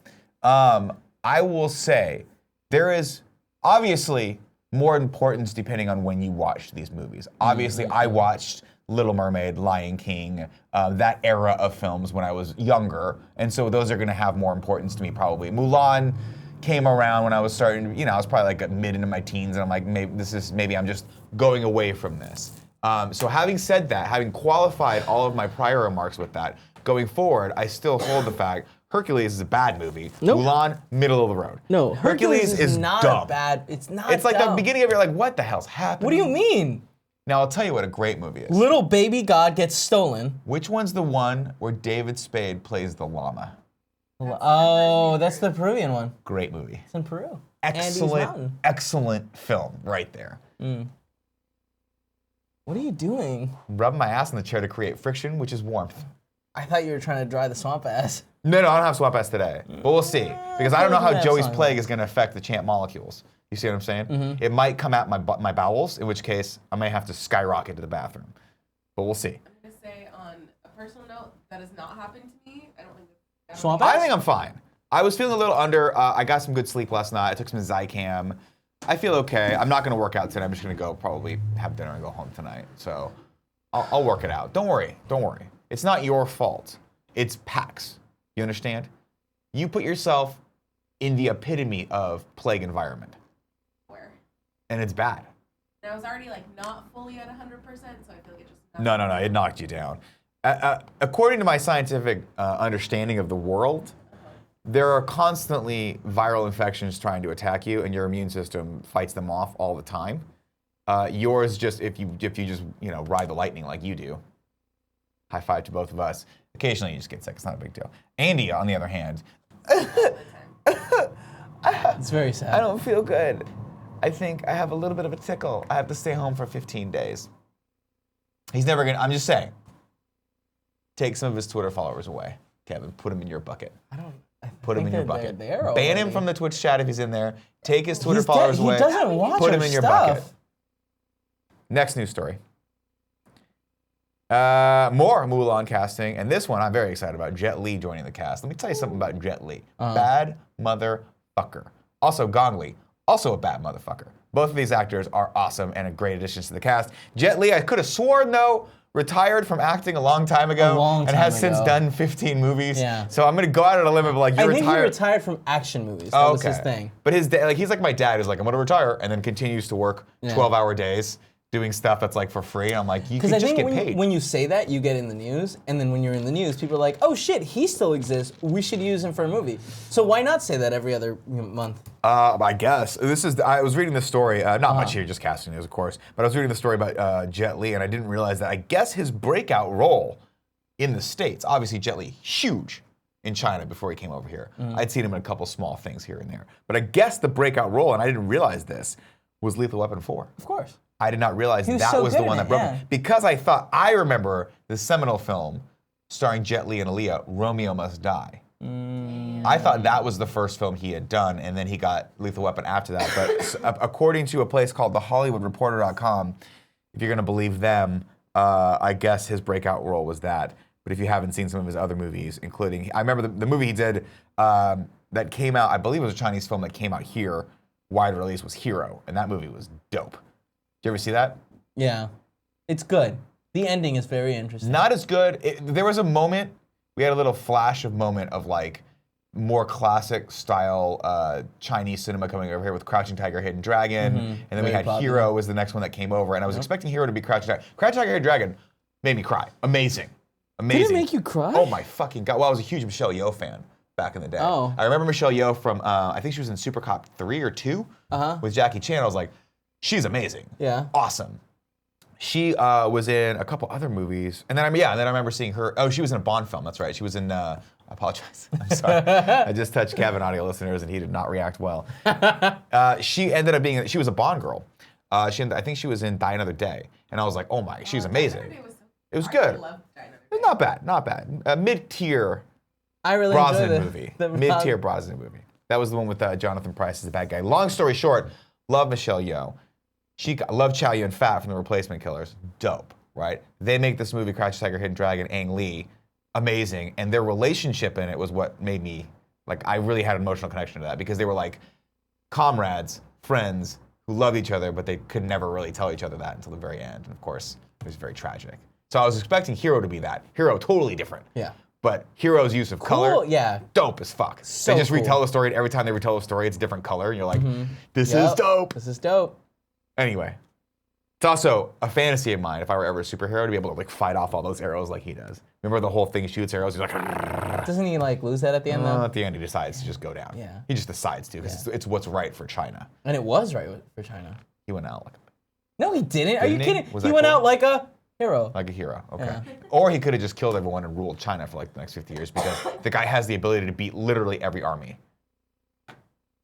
Speaker 1: I will say there is obviously more importance depending on when you watched these movies. Obviously, I watched Little Mermaid, Lion King, that era of films when I was younger, and so those are going to have more importance to me probably. Mulan came around when I was starting, I was probably like mid into my teens, and I'm like, maybe I'm just going away from this. So having said that, having qualified all of my prior remarks with that, going forward, I still hold the fact Hercules is a bad movie.
Speaker 2: Nope.
Speaker 1: Mulan, middle of the road.
Speaker 2: No, Hercules is not
Speaker 1: dumb.
Speaker 2: bad. It's not.
Speaker 1: It's like the
Speaker 2: dumb.
Speaker 1: beginning of you're like, what the hell's happening?
Speaker 2: What do you mean?
Speaker 1: Now I'll tell you what a great movie is.
Speaker 2: Little baby God gets stolen.
Speaker 1: Which one's the one where David Spade plays the llama?
Speaker 2: Oh, that's the Peruvian one.
Speaker 1: Great movie.
Speaker 2: It's in Peru. Andes Mountain.
Speaker 1: Excellent film right there.
Speaker 2: What are you doing?
Speaker 1: Rubbing my ass in the chair to create friction, which is warmth.
Speaker 2: I thought you were trying to dry the swamp ass.
Speaker 1: No, I don't have swamp ass today, but we'll see. Because I don't know how
Speaker 2: Yeah,
Speaker 1: Joey's
Speaker 2: fine.
Speaker 1: plague is going to affect the champ molecules. You see what I'm saying? It might come out my bowels, in which case I may have to skyrocket to the bathroom. But we'll see.
Speaker 4: I'm gonna say on a personal note, that has not happened to me. I don't think that's
Speaker 2: Swamp
Speaker 1: I
Speaker 2: ass?
Speaker 1: think I'm fine. I was feeling a little under. I got some good sleep last night. I took some Zycam. I feel okay. I'm not going to work out today. I'm just going to go probably have dinner and go home tonight. So I'll work it out. Don't worry. It's not your fault. It's PAX. You understand? You put yourself in the epitome of plague environment.
Speaker 4: where.
Speaker 1: And it's bad.
Speaker 4: And I was already like not fully at 100%, so I feel like it just.
Speaker 1: No. It knocked you down. According to my scientific understanding of the world, there are constantly viral infections trying to attack you, and your immune system fights them off all the time. Yours just if you just ride the lightning like you do. High five to both of us. Occasionally you just get sick. It's not a big deal. Andy, on the other hand,
Speaker 2: It's very sad.
Speaker 1: I don't feel good. I think I have a little bit of a tickle. I have to stay home for 15 days. He's never gonna. I'm just saying. Take some of his Twitter followers away, Kevin. Put him in your bucket. Put him in your bucket. Ban him from the Twitch chat if he's in there. Take his Twitter followers away.
Speaker 2: He doesn't watch
Speaker 1: Put
Speaker 2: our
Speaker 1: him in your
Speaker 2: stuff.
Speaker 1: bucket. Next news story. More Mulan casting, and this one I'm very excited about. Jet Li joining the cast. Let me tell you something about Jet Li. Bad motherfucker. Also Gong Li, also a bad motherfucker. Both of these actors are awesome and a great additions to the cast. Jet Li, I could have sworn though, retired from acting a long time ago and has since done 15 movies.
Speaker 2: Yeah.
Speaker 1: So I'm gonna go out on a limb and be like, you're
Speaker 2: I think
Speaker 1: retired.
Speaker 2: he retired from action movies. That was his thing.
Speaker 1: But his dad, he's like my dad, who's like, I'm gonna retire, and then continues to work 12-hour days doing stuff that's like for free. And I'm like, you can
Speaker 2: Because I
Speaker 1: just
Speaker 2: think
Speaker 1: get paid.
Speaker 2: when you say that, you get in the news, and then when you're in the news, people are like, oh shit, he still exists. We should use him for a movie. So why not say that every other month?
Speaker 1: I guess. I was reading this story, not much here, just casting news, of course, but I was reading the story about Jet Li, and I didn't realize that I guess his breakout role in the States. Obviously, Jet Li, huge in China before he came over here. I'd seen him in a couple small things here and there. But I guess the breakout role, and I didn't realize this, was Lethal Weapon 4.
Speaker 2: Of course.
Speaker 1: I did not realize
Speaker 2: was
Speaker 1: that
Speaker 2: so
Speaker 1: was the
Speaker 2: good
Speaker 1: one
Speaker 2: in
Speaker 1: that
Speaker 2: it,
Speaker 1: broke
Speaker 2: yeah.
Speaker 1: me. Because I remember the seminal film starring Jet Li and Aaliyah, Romeo Must Die. I thought that was the first film he had done, and then he got Lethal Weapon after that. But according to a place called thehollywoodreporter.com, if you're going to believe them, I guess his breakout role was that. But if you haven't seen some of his other movies, including, I remember the movie he did that came out, I believe it was a Chinese film that came out here, wide release, was Hero, and that movie was dope. Did you ever see that?
Speaker 2: Yeah. It's good. The ending is very interesting.
Speaker 1: Not as good. There was a moment, we had a little flash of moment of like more classic style Chinese cinema coming over here with Crouching Tiger, Hidden Dragon, and then we
Speaker 2: Very
Speaker 1: had
Speaker 2: popular.
Speaker 1: Hero was the next one that came over, and I was expecting Hero to be Crouching Tiger. Crouching Tiger, Hidden Dragon made me cry. Amazing. Amazing.
Speaker 2: Did it make you cry?
Speaker 1: Oh my fucking God. Well, I was a huge Michelle Yeoh fan back in the day.
Speaker 2: Oh.
Speaker 1: I remember Michelle Yeoh from, I think she was in Super Cop 3 or 2 with Jackie Chan. I was like, she's amazing.
Speaker 2: Yeah.
Speaker 1: Awesome. She was in a couple other movies, and then I remember seeing her. Oh, she was in a Bond film. That's right. She was in. I apologize. I'm sorry. I just touched Kevin, audio listeners, and he did not react well. She ended up being. She was a Bond girl. I think she was in Die Another Day, and I was like, oh my, she's amazing. It was good.
Speaker 4: I love Dino.
Speaker 1: It was not bad. Not bad. A mid-tier
Speaker 2: I really
Speaker 1: Brosnan
Speaker 2: enjoyed
Speaker 1: movie.
Speaker 2: the
Speaker 1: Mid-tier Brosnan movie. That was the one with Jonathan Pryce as the bad guy. Long story short, love Michelle Yeoh. Love Chow Yun-fat from The Replacement Killers. Dope, right? They make this movie, Crouching Tiger, Hidden Dragon, Ang Lee, amazing. And their relationship in it was what made me, like, I really had an emotional connection to that because they were like comrades, friends who loved each other, but they could never really tell each other that until the very end. And of course, it was very tragic. So I was expecting Hero to be that. Hero, totally different.
Speaker 2: Yeah.
Speaker 1: But Hero's use of color,
Speaker 2: yeah.
Speaker 1: dope as fuck.
Speaker 2: So
Speaker 1: they just
Speaker 2: cool.
Speaker 1: retell the story, and every time they retell the story, it's a different color, and you're like, this is
Speaker 2: Yep.
Speaker 1: dope.
Speaker 2: This is dope.
Speaker 1: Anyway, it's also a fantasy of mine, if I were ever a superhero, to be able to like fight off all those arrows like he does. Remember the whole thing, he shoots arrows, he's like,
Speaker 2: Doesn't he like lose that at the end though?
Speaker 1: at the end he decides to just go down.
Speaker 2: Yeah.
Speaker 1: He just decides to, because it's what's right for China.
Speaker 2: And it was right for China.
Speaker 1: He went out
Speaker 2: No, he didn't. Are you
Speaker 1: Didn't he?
Speaker 2: kidding?
Speaker 1: Was
Speaker 2: He
Speaker 1: that
Speaker 2: went
Speaker 1: cool?
Speaker 2: out like a hero.
Speaker 1: like a hero. Okay.
Speaker 2: Yeah.
Speaker 1: Or he could have just killed everyone and ruled China for like the next 50 years, because the guy has the ability to beat literally every army.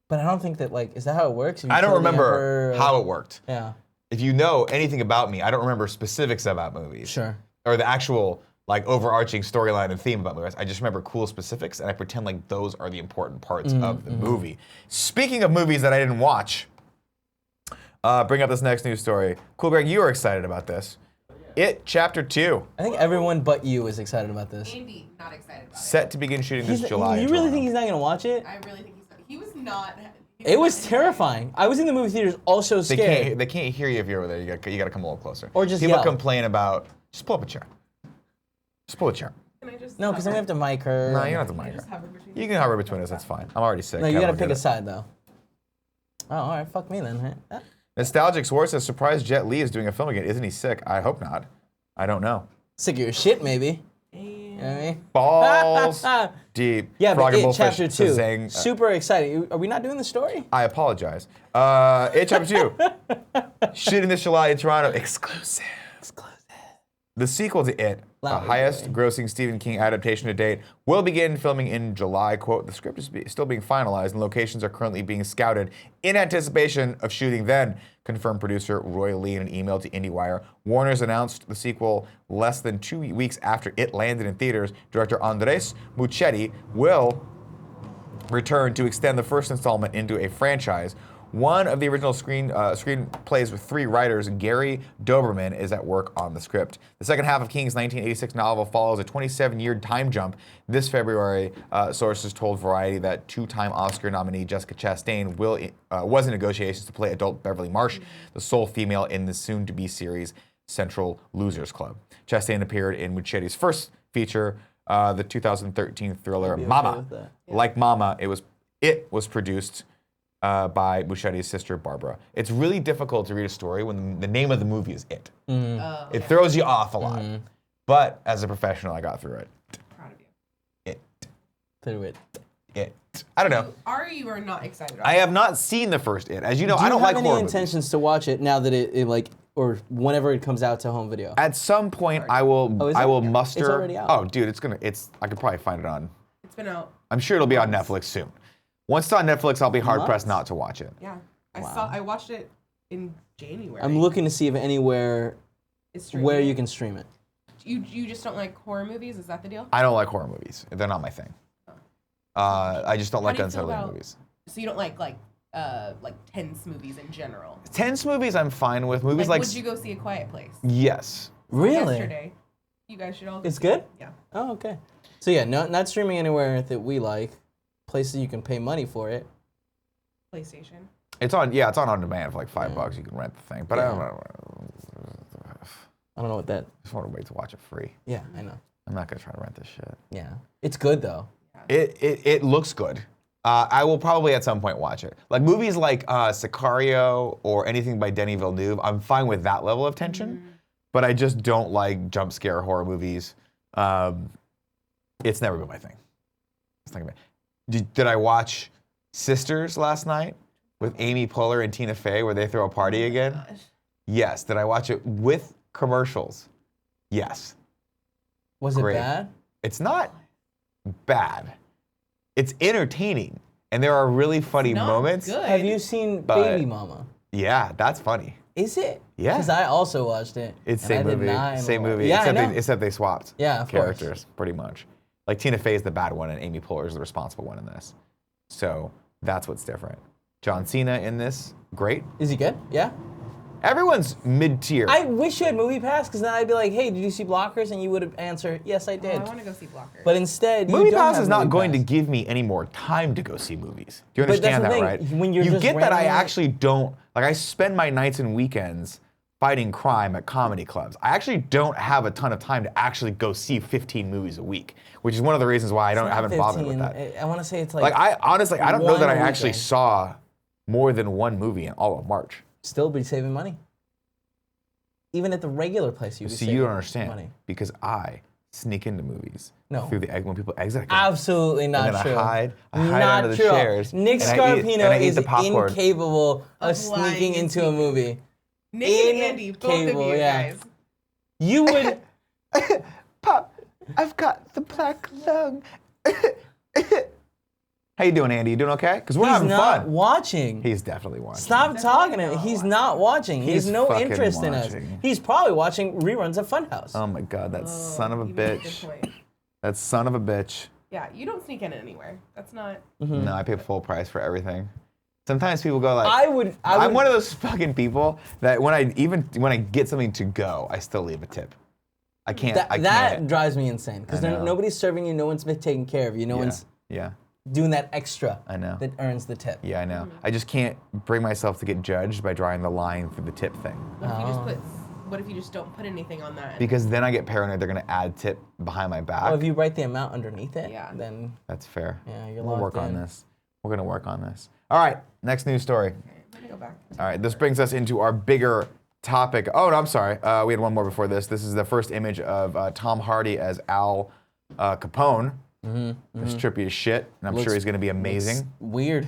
Speaker 2: But I don't think that like, is that how it works? If you
Speaker 1: I don't
Speaker 2: kill the
Speaker 1: remember
Speaker 2: emperor,
Speaker 1: how it worked.
Speaker 2: Yeah.
Speaker 1: If you know anything about me, I don't remember specifics about movies.
Speaker 2: Sure.
Speaker 1: Or the actual like overarching storyline and theme about movies. I just remember cool specifics, and I pretend like those are the important parts of the movie. Speaking of movies that I didn't watch, bring up this next news story. Cool, Greg, you are excited about this. It Chapter 2,
Speaker 2: I think everyone but you is excited about this.
Speaker 4: Andy, not excited about
Speaker 1: set to begin shooting this
Speaker 2: He's-
Speaker 1: July.
Speaker 2: You
Speaker 1: in
Speaker 2: really
Speaker 1: Toronto.
Speaker 2: think he's not gonna watch it?
Speaker 4: it. I really think he was not.
Speaker 2: It was terrifying. I was in the movie theaters also
Speaker 1: They
Speaker 2: scared.
Speaker 1: can't hear you if you're over there. You got to come a little closer.
Speaker 2: Or just
Speaker 1: People
Speaker 2: yell.
Speaker 1: complain about, just pull up a chair. Just pull a chair.
Speaker 4: Can I just
Speaker 2: No, because then we have to mic her.
Speaker 1: No, you don't have to
Speaker 4: Can I
Speaker 1: mic
Speaker 4: just
Speaker 1: her.
Speaker 4: hover between
Speaker 1: You can hover between us, that's fine. I'm already sick.
Speaker 2: No, you
Speaker 1: Kevin
Speaker 2: gotta
Speaker 1: will
Speaker 2: pick
Speaker 1: get
Speaker 2: a
Speaker 1: it.
Speaker 2: side though. Oh, all right. Fuck me then. Right?
Speaker 1: Nostalgic Source says, surprised Jet Li is doing a film again. Isn't he sick? I hope not. I don't know.
Speaker 2: Sick of your shit, maybe. You know what I mean?
Speaker 1: Balls deep.
Speaker 2: Yeah,
Speaker 1: Frog
Speaker 2: but
Speaker 1: and
Speaker 2: it
Speaker 1: Bullfish,
Speaker 2: Chapter 2.
Speaker 1: Zang.
Speaker 2: Super exciting. Are we not doing the story?
Speaker 1: I apologize. It Chapter 2. Shooting this July in Toronto. Exclusive. The sequel to It, the
Speaker 2: Loudly,
Speaker 1: highest grossing Stephen King adaptation to date, will begin filming in July. Quote, the script is still being finalized and locations are currently being scouted in anticipation of shooting then, confirmed producer Roy Lee in an email to IndieWire. Warner's announced the sequel less than 2 weeks after It landed in theaters. Director Andres Muschietti will return to extend the first installment into a franchise. One of the original screenplays with 3 writers, Gary Doberman, is at work on the script. The second half of King's 1986 novel follows a 27-year time jump. This February, sources told Variety that 2-time Oscar nominee Jessica Chastain was in negotiations to play adult Beverly Marsh, the sole female in the soon-to-be series Central Losers Club. Chastain appeared in Muschetti's first feature, the 2013 thriller
Speaker 2: okay
Speaker 1: Mama.
Speaker 2: with that.
Speaker 1: Like Mama, it was produced by Muschetti's sister, Barbara. It's really difficult to read a story when the name of the movie is It. It throws you off a lot. But as a professional, I got through it.
Speaker 4: Proud of you.
Speaker 1: It.
Speaker 2: Through it.
Speaker 1: It. I don't know.
Speaker 4: Are you or not excited about
Speaker 1: I
Speaker 4: it?
Speaker 1: have not seen the first It. As you know,
Speaker 2: Do
Speaker 1: I
Speaker 2: you
Speaker 1: don't
Speaker 2: have
Speaker 1: like
Speaker 2: any
Speaker 1: horror
Speaker 2: intentions
Speaker 1: movies.
Speaker 2: to watch it now that it like or whenever it comes out to home video?
Speaker 1: At some point, I will.
Speaker 2: Oh, is
Speaker 1: I
Speaker 2: it?
Speaker 1: will
Speaker 2: Yeah.
Speaker 1: muster.
Speaker 2: It's already out.
Speaker 1: Oh, dude, I could probably find it on.
Speaker 4: It's been out.
Speaker 1: I'm sure it'll be on Netflix soon. Once it's on Netflix, I'll be hard pressed not to watch it.
Speaker 4: Yeah.
Speaker 2: Wow.
Speaker 4: I watched it in January.
Speaker 2: I'm looking to see if anywhere
Speaker 4: It's streaming.
Speaker 2: where you can stream it.
Speaker 4: You just don't like horror movies? Is that the deal?
Speaker 1: I don't like horror movies. They're not my thing. I just don't like
Speaker 4: do you feel
Speaker 1: unsettling
Speaker 4: about-
Speaker 1: movies.
Speaker 4: So you don't like tense movies in general?
Speaker 1: Tense movies, I'm fine with. Movies like
Speaker 4: would you go see A Quiet Place?
Speaker 1: yes.
Speaker 2: Really?
Speaker 4: Yesterday. You guys should all go
Speaker 2: It's
Speaker 4: see it.
Speaker 2: good?
Speaker 4: Yeah.
Speaker 2: Oh, okay. So yeah, not streaming anywhere that we like. Places you can pay money for it.
Speaker 4: PlayStation.
Speaker 1: It's on. Yeah, it's on demand for like $5. You can rent the thing, but I don't
Speaker 2: Yeah.
Speaker 1: know.
Speaker 2: I don't know what that.
Speaker 1: I just want to wait to watch it free.
Speaker 2: Yeah, I know.
Speaker 1: I'm not gonna try to rent this shit.
Speaker 2: Yeah, it's good though.
Speaker 1: It looks good. I will probably at some point watch it. Like movies like Sicario or anything by Denis Villeneuve, I'm fine with that level of tension, but I just don't like jump scare horror movies. It's never been my thing. It's not gonna be. Did I watch Sisters last night with Amy Poehler and Tina Fey where they throw a party again?
Speaker 4: Gosh.
Speaker 1: Yes. Did I watch it with commercials? Yes.
Speaker 2: Was it
Speaker 1: Great.
Speaker 2: bad?
Speaker 1: It's not bad. It's entertaining, and there are really funny
Speaker 4: Not
Speaker 1: moments.
Speaker 4: good.
Speaker 2: Have you seen
Speaker 1: But-
Speaker 2: Baby Mama?
Speaker 1: Yeah, that's funny.
Speaker 2: Is it?
Speaker 1: Yeah.
Speaker 2: Because I also watched it.
Speaker 1: It's
Speaker 2: and
Speaker 1: same
Speaker 2: I did
Speaker 1: movie.
Speaker 2: not
Speaker 1: Same
Speaker 2: enjoy it.
Speaker 1: movie.
Speaker 2: Yeah, I
Speaker 1: except,
Speaker 2: know.
Speaker 1: except they swapped
Speaker 2: Yeah, of course.
Speaker 1: characters pretty much. Like Tina Fey is the bad one, and Amy Poehler is the responsible one in this. So that's what's different. John Cena in this, great.
Speaker 2: Is he good? Yeah.
Speaker 1: Everyone's mid-tier.
Speaker 2: I wish you had Movie Pass because then I'd be like, hey, did you see Blockers? And you would answer, yes, I
Speaker 4: Oh,
Speaker 2: did.
Speaker 4: I want to go see Blocker.
Speaker 2: But instead, you
Speaker 1: Movie
Speaker 2: don't
Speaker 1: Pass
Speaker 2: have
Speaker 1: is not
Speaker 2: Movie
Speaker 1: going
Speaker 2: Pass.
Speaker 1: to give me any more time to go see movies. Do you
Speaker 2: But that's
Speaker 1: understand
Speaker 2: the
Speaker 1: that,
Speaker 2: thing,
Speaker 1: right?
Speaker 2: when you're
Speaker 1: you
Speaker 2: just
Speaker 1: get that I
Speaker 2: randomly-
Speaker 1: actually don't, like I spend my nights and weekends fighting crime at comedy clubs. I actually don't have a ton of time to actually go see 15 movies a week, which is one of the reasons why I
Speaker 2: It's not
Speaker 1: haven't bothered with
Speaker 2: 15.
Speaker 1: that.
Speaker 2: I want to say it's like,
Speaker 1: Like I honestly, I don't know that I
Speaker 2: one
Speaker 1: actually
Speaker 2: weekend.
Speaker 1: saw more than one movie in all of March.
Speaker 2: still be saving money. Even at the regular place, you would be
Speaker 1: See,
Speaker 2: saving
Speaker 1: you don't understand
Speaker 2: money.
Speaker 1: because I sneak into movies
Speaker 2: No.
Speaker 1: through the when people exit.
Speaker 2: Absolutely not
Speaker 1: and then
Speaker 2: true.
Speaker 1: I hide
Speaker 2: Not
Speaker 1: under the
Speaker 2: true.
Speaker 1: chairs.
Speaker 2: Nick
Speaker 1: and I eat- and I
Speaker 2: Scarpino
Speaker 1: eat
Speaker 2: is
Speaker 1: the popcorn.
Speaker 2: incapable of
Speaker 4: Of lying
Speaker 2: sneaking
Speaker 4: and
Speaker 2: into a
Speaker 4: sneaking.
Speaker 2: movie.
Speaker 4: Nick and
Speaker 2: in
Speaker 4: Andy, both
Speaker 2: cable,
Speaker 4: of you
Speaker 2: yeah.
Speaker 4: guys.
Speaker 2: You would.
Speaker 1: Pop, I've got the black lung. How you doing, Andy? You doing okay? Because we're
Speaker 2: He's
Speaker 1: having
Speaker 2: not
Speaker 1: fun.
Speaker 2: watching.
Speaker 1: He's definitely watching.
Speaker 2: Stop
Speaker 4: He's
Speaker 2: talking to him.
Speaker 4: definitely
Speaker 2: He's
Speaker 4: not
Speaker 2: not watching. He has
Speaker 1: He's
Speaker 2: no
Speaker 1: fucking
Speaker 2: interest in us.
Speaker 1: watching.
Speaker 2: He's probably watching reruns of Funhouse.
Speaker 1: Oh my God, that son of a
Speaker 4: You make good
Speaker 1: bitch.
Speaker 4: point.
Speaker 1: That son of a bitch.
Speaker 4: Yeah, you don't sneak in anywhere. That's not.
Speaker 1: No, I pay full price for everything. Sometimes people go like,
Speaker 2: I would.
Speaker 1: I'm one of those fucking people that when I get something to go, I still leave a tip. I can't. I
Speaker 2: that
Speaker 1: can't.
Speaker 2: drives me insane because
Speaker 1: I know.
Speaker 2: nobody's serving you. No one's been taking care of you. No one's
Speaker 1: Yeah.
Speaker 2: doing that extra.
Speaker 1: I know.
Speaker 2: That earns the tip.
Speaker 1: Yeah, I know. I just can't bring myself to get judged by drawing the line through the tip thing.
Speaker 4: What if you just put? What if you just don't put anything on that?
Speaker 1: Because then I get paranoid they're gonna add tip behind my back.
Speaker 2: Well, if you write the amount underneath it,
Speaker 4: Yeah.
Speaker 2: then
Speaker 1: That's fair.
Speaker 2: Yeah, you're
Speaker 1: We'll work
Speaker 2: locked
Speaker 1: on
Speaker 2: in.
Speaker 1: this. We're gonna work on this. All right, next news story.
Speaker 4: Okay, let me go back.
Speaker 1: All right, this brings us into our bigger topic. Oh, no, I'm sorry. We had one more before this. This is the first image of Tom Hardy as Al Capone. It's trippy as shit, and I'm sure
Speaker 2: Looks-
Speaker 1: he's gonna be amazing.
Speaker 2: weird.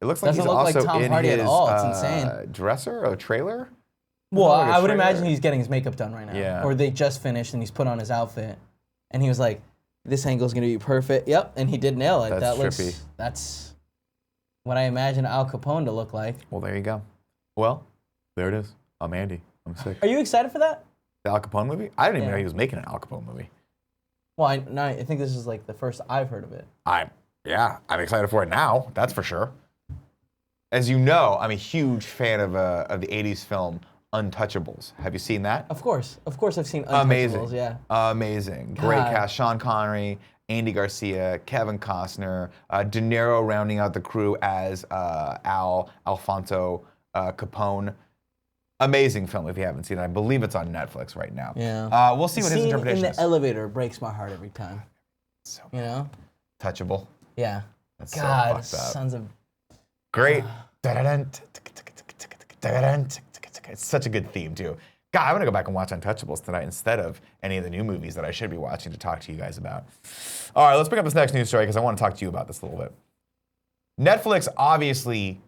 Speaker 1: It looks like
Speaker 2: doesn't
Speaker 1: he's
Speaker 2: look like
Speaker 1: also
Speaker 2: Tom
Speaker 1: in
Speaker 2: Hardy at
Speaker 1: his
Speaker 2: all. It's insane.
Speaker 1: dresser or trailer.
Speaker 2: Well,
Speaker 1: like a
Speaker 2: I would
Speaker 1: trailer.
Speaker 2: imagine he's getting his makeup done right now.
Speaker 1: Yeah.
Speaker 2: Or they just finished and he's put on his outfit, and he was like, "This angle's gonna be perfect." Yep, and he did nail it.
Speaker 1: That's
Speaker 2: that
Speaker 1: trippy.
Speaker 2: looks. That's what I imagine Al Capone to look like.
Speaker 1: Well, there you go. Well, there it is. I'm Andy. I'm sick.
Speaker 2: Are you excited for that?
Speaker 1: The Al Capone movie? I didn't even
Speaker 2: Yeah.
Speaker 1: know he was making an Al Capone movie.
Speaker 2: Well, I think this is like the first I've heard of it.
Speaker 1: I'm excited for it now. That's for sure. As you know, I'm a huge fan of the '80s film Untouchables. Have you seen that?
Speaker 2: Of course, I've seen
Speaker 1: Amazing.
Speaker 2: Untouchables, Yeah.
Speaker 1: Amazing. Great
Speaker 2: God.
Speaker 1: cast. Sean Connery, Andy Garcia, Kevin Costner, De Niro rounding out the crew as Alfonso Capone. Amazing film if you haven't seen it. I believe it's on Netflix right now.
Speaker 2: Yeah.
Speaker 1: We'll see what his
Speaker 2: Scene
Speaker 1: interpretation
Speaker 2: in
Speaker 1: is.
Speaker 2: the elevator breaks my heart every time.
Speaker 1: So
Speaker 2: You know?
Speaker 1: touchable.
Speaker 2: Yeah.
Speaker 1: That's so
Speaker 2: God,
Speaker 1: fucked up.
Speaker 2: sons of.
Speaker 1: Great. It's such a good theme too. God, I'm gonna go back and watch Untouchables tonight instead of any of the new movies that I should be watching to talk to you guys about. All right, let's pick up this next news story because I want to talk to you about this a little bit. Netflix obviously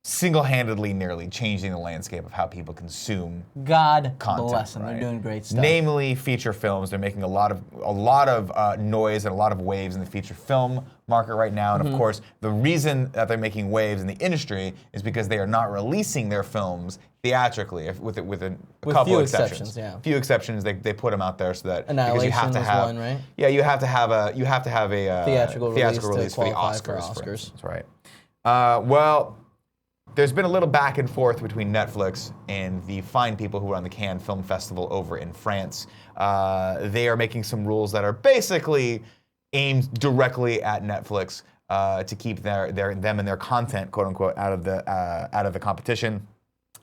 Speaker 1: single-handedly nearly changing the landscape of how people consume
Speaker 2: God
Speaker 1: content,
Speaker 2: bless them.
Speaker 1: right?
Speaker 2: They're doing great stuff.
Speaker 1: Namely, feature films. They're making a lot of noise and a lot of waves in the feature film market right now. And of course, the reason that they're making waves in the industry is because they are not releasing their films theatrically, with a couple
Speaker 2: few
Speaker 1: exceptions.
Speaker 2: exceptions, yeah.
Speaker 1: Few exceptions. They put them out there so that because
Speaker 2: Annihilation
Speaker 1: you have to
Speaker 2: was
Speaker 1: have
Speaker 2: one, right?
Speaker 1: Yeah, you have to have a
Speaker 2: Theatrical release to
Speaker 1: release for the
Speaker 2: qualify
Speaker 1: Oscars.
Speaker 2: for
Speaker 1: For
Speaker 2: Oscars.
Speaker 1: instance, right? Well. There's been a little back and forth between Netflix and the fine people who run the Cannes Film Festival over in France. They are making some rules that are basically aimed directly at Netflix to keep them and their content, quote unquote, out of the competition.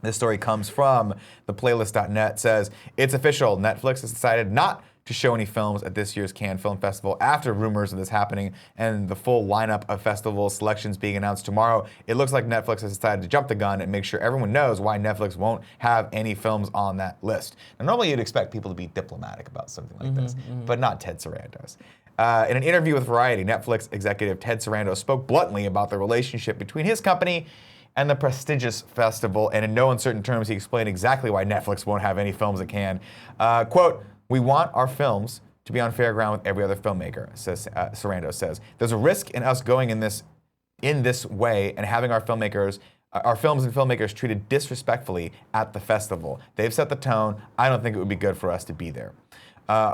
Speaker 1: This story comes from the playlist.net. Says it's official. Netflix has decided not to show any films at this year's Cannes Film Festival after rumors of this happening and the full lineup of festival selections being announced tomorrow. It looks like Netflix has decided to jump the gun and make sure everyone knows why Netflix won't have any films on that list. Now, normally you'd expect people to be diplomatic about something like this, but not Ted Sarandos. In an interview with Variety, Netflix executive Ted Sarandos spoke bluntly about the relationship between his company and the prestigious festival, and in no uncertain terms, he explained exactly why Netflix won't have any films at Cannes. Quote, "We want our films to be on fair ground with every other filmmaker," says Sarandos says. "There's a risk in us going in this way and having our films and filmmakers treated disrespectfully at the festival. They've set the tone. I don't think it would be good for us to be there."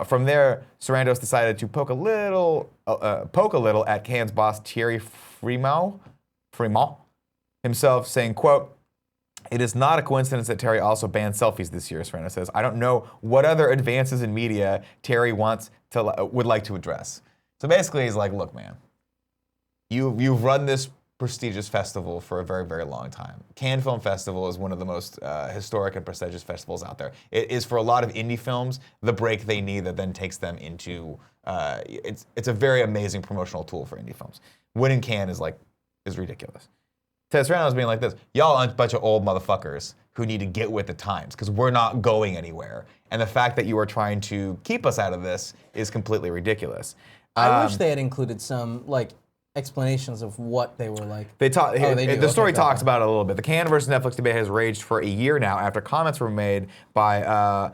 Speaker 1: From there, Sarandos decided to poke a little at Cannes boss Thierry Frémaux himself, saying, quote, "It is not a coincidence that Terry also banned selfies this year," Serrano says. "I don't know what other advances in media Terry would like to address." So basically, he's like, look, man, you've run this prestigious festival for a very, very long time. Cannes Film Festival is one of the most historic and prestigious festivals out there. It is, for a lot of indie films, the break they need that then takes them into, it's a very amazing promotional tool for indie films. Winning Cannes is ridiculous. Ted Sarandos being like this, y'all are a bunch of old motherfuckers who need to get with the times because we're not going anywhere. And the fact that you are trying to keep us out of this is completely ridiculous.
Speaker 2: I wish they had included some explanations of what they were like.
Speaker 1: They talk.
Speaker 2: They do.
Speaker 1: The story
Speaker 2: Okay,
Speaker 1: talks
Speaker 2: got
Speaker 1: about it a little bit. The Cannes versus Netflix debate has raged for a year now after comments were made by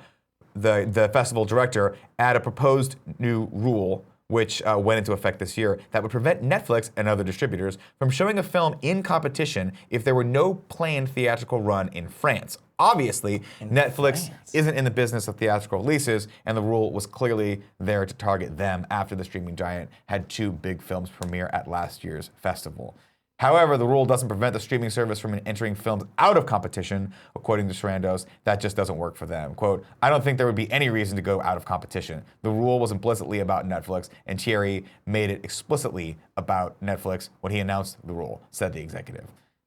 Speaker 1: the festival director at a proposed new rule which went into effect this year, that would prevent Netflix and other distributors from showing a film in competition if there were no planned theatrical run in France. Obviously, Netflix isn't in the business of theatrical releases, and the rule was clearly there to target them after the streaming giant had two big films premiere at last year's festival. However, the rule doesn't prevent the streaming service from entering films out of competition, according to Sarandos. That just doesn't work for them. Quote, "I don't think there would be any reason to go out of competition. The rule was implicitly about Netflix, and Thierry made it explicitly about Netflix when he announced the rule," said the executive.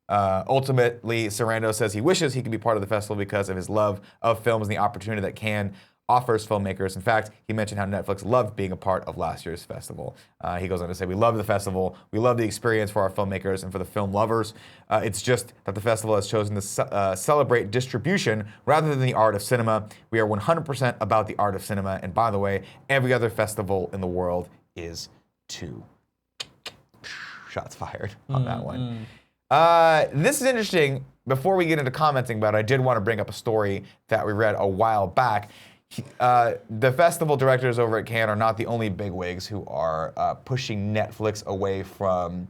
Speaker 1: Ultimately, Sarandos says he wishes he could be part of the festival because of his love of films and the opportunity that Cannes offers filmmakers. In fact, he mentioned how Netflix loved being a part of last year's festival. He goes on to say, "We love the festival. We love the experience for our filmmakers and for the film lovers. It's just that the festival has chosen to celebrate distribution rather than the art of cinema. We are 100% about the art of cinema. And by the way, every other festival in the world is too." Shots fired on that one. This is interesting. Before we get into commenting about it, I did want to bring up a story that we read a while back. The festival directors over at Cannes are not the only bigwigs who are pushing Netflix away from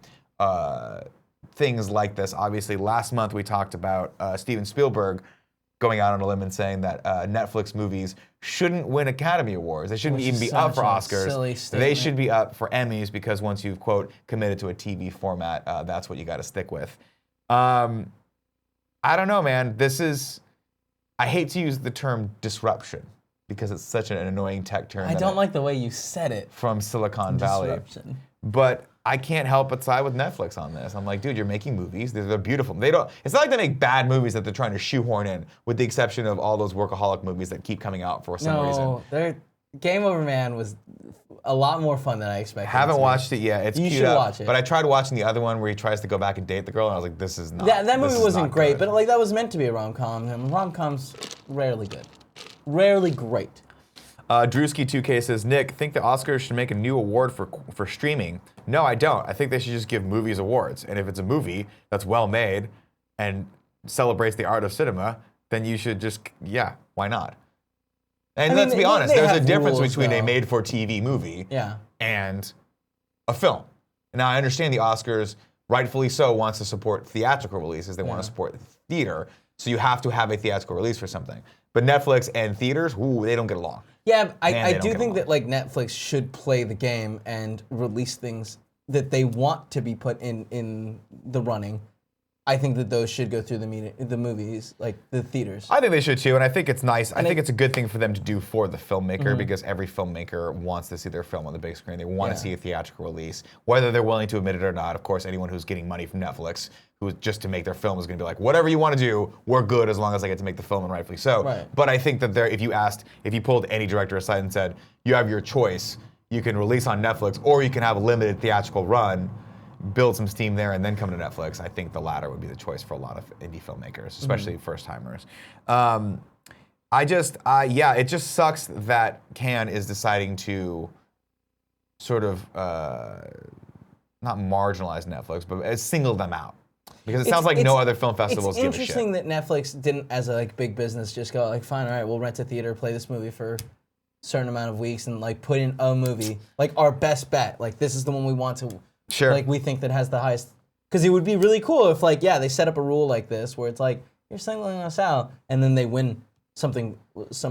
Speaker 1: things like this. Obviously, last month we talked about Steven Spielberg going out on a limb and saying that Netflix movies shouldn't win Academy Awards. They shouldn't even be up for Oscars. They should be up for Emmys because once you've, quote, committed to a TV format, that's what you got to stick with. I don't know, man. I hate to use the term disruption because it's such an annoying tech term.
Speaker 2: I don't like the way you said it.
Speaker 1: From Silicon Valley.
Speaker 2: Disruption.
Speaker 1: But I can't help but side with Netflix on this. I'm like, dude, you're making movies. They're beautiful. It's not like they make bad movies that they're trying to shoehorn in, with the exception of all those workaholic movies that keep coming out for some reason.
Speaker 2: No, Game Over Man was a lot more fun than I expected.
Speaker 1: Haven't watched it yet. It's
Speaker 2: you
Speaker 1: queued
Speaker 2: should
Speaker 1: up,
Speaker 2: watch it.
Speaker 1: But I tried watching the other one where he tries to go back and date the girl, and I was like, this is not.
Speaker 2: That movie wasn't great,
Speaker 1: good.
Speaker 2: but that was meant to be a rom-com, and rom-coms rarely good, rarely great.
Speaker 1: Drewski 2K says, "Nick, think the Oscars should make a new award for streaming?" No, I don't. I think they should just give movies awards, and if it's a movie that's well made, and celebrates the art of cinema, then you should just, why not? And
Speaker 2: I mean,
Speaker 1: let's be honest, there's a
Speaker 2: have
Speaker 1: difference
Speaker 2: rules,
Speaker 1: between a
Speaker 2: though.
Speaker 1: made-for-TV movie
Speaker 2: Yeah.
Speaker 1: and a film. Now, I understand the Oscars, rightfully so, wants to support theatrical releases. They want to support theater, so you have to have a theatrical release for something. But Netflix and theaters, they don't get along.
Speaker 2: Yeah,
Speaker 1: Man,
Speaker 2: I
Speaker 1: they
Speaker 2: do
Speaker 1: don't
Speaker 2: think
Speaker 1: get
Speaker 2: that like Netflix should play the game and release things that they want to be put in the running. I think that those should go through the movies, like the theaters.
Speaker 1: I think they should too, and I think it's nice. I think it's a good thing for them to do for the filmmaker because every filmmaker wants to see their film on the big screen. They want to see a theatrical release, whether they're willing to admit it or not. Of course, anyone who's getting money from Netflix, who's just to make their film, is going to be like, whatever you want to do, we're good as long as I get to make the film, and rightfully so.
Speaker 2: Right.
Speaker 1: But I think that if you pulled any director aside and said, you have your choice, you can release on Netflix or you can have a limited theatrical run, build some steam there, and then come to Netflix. I think the latter would be the choice for a lot of indie filmmakers, especially first-timers. It just sucks that Cannes is deciding to sort of not marginalize Netflix, but single them out. Because it sounds like no other film festivals give a shit.
Speaker 2: It's interesting that Netflix didn't, as a like big business, just go like, fine, all right, we'll rent a theater, play this movie for a certain amount of weeks, and like put in a movie, like our best bet. Like this is the one we want to.
Speaker 1: Sure.
Speaker 2: Like we think that has the highest, because it would be really cool if like they set up a rule like this where it's like you're singling us out, and then they win some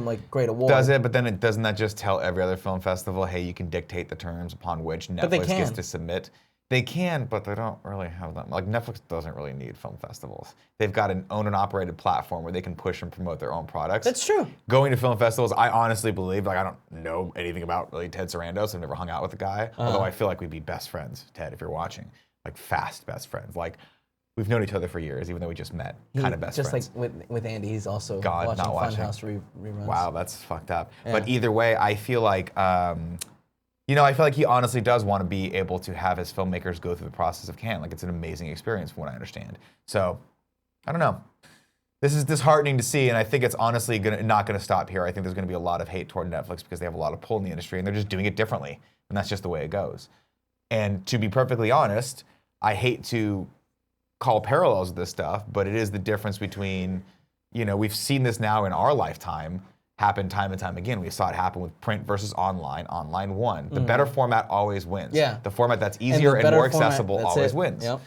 Speaker 2: like great award.
Speaker 1: Does it? But then doesn't that just tell every other film festival, hey, you can dictate the terms upon which Netflix gets to submit? They can, but they don't really have that. Like Netflix doesn't really need film festivals. They've got an owned and operated platform where they can push and promote their own products.
Speaker 2: That's true.
Speaker 1: Going to film festivals, I honestly believe, like I don't know anything about really Ted Sarandos. I've never hung out with the guy. Although I feel like we'd be best friends, Ted, if you're watching. Like fast best friends. Like we've known each other for years, even though we just met. Kind of best friends.
Speaker 2: Just like with Andy, he's also
Speaker 1: not watching.
Speaker 2: Funhouse reruns.
Speaker 1: Wow, that's fucked up.
Speaker 2: Yeah.
Speaker 1: But either way, I feel like I feel like he honestly does want to be able to have his filmmakers go through the process of Cannes. Like it's an amazing experience from what I understand. So, I don't know. This is disheartening to see, and I think it's honestly not going to stop here. I think there's going to be a lot of hate toward Netflix because they have a lot of pull in the industry, and they're just doing it differently. And that's just the way it goes. And to be perfectly honest, I hate to call parallels with this stuff, but it is the difference between, we've seen this now in our lifetime happen time and time again. We saw it happen with print versus online. Online won. The better format always wins.
Speaker 2: Yeah.
Speaker 1: The format that's easier and more accessible always wins.
Speaker 2: Yep.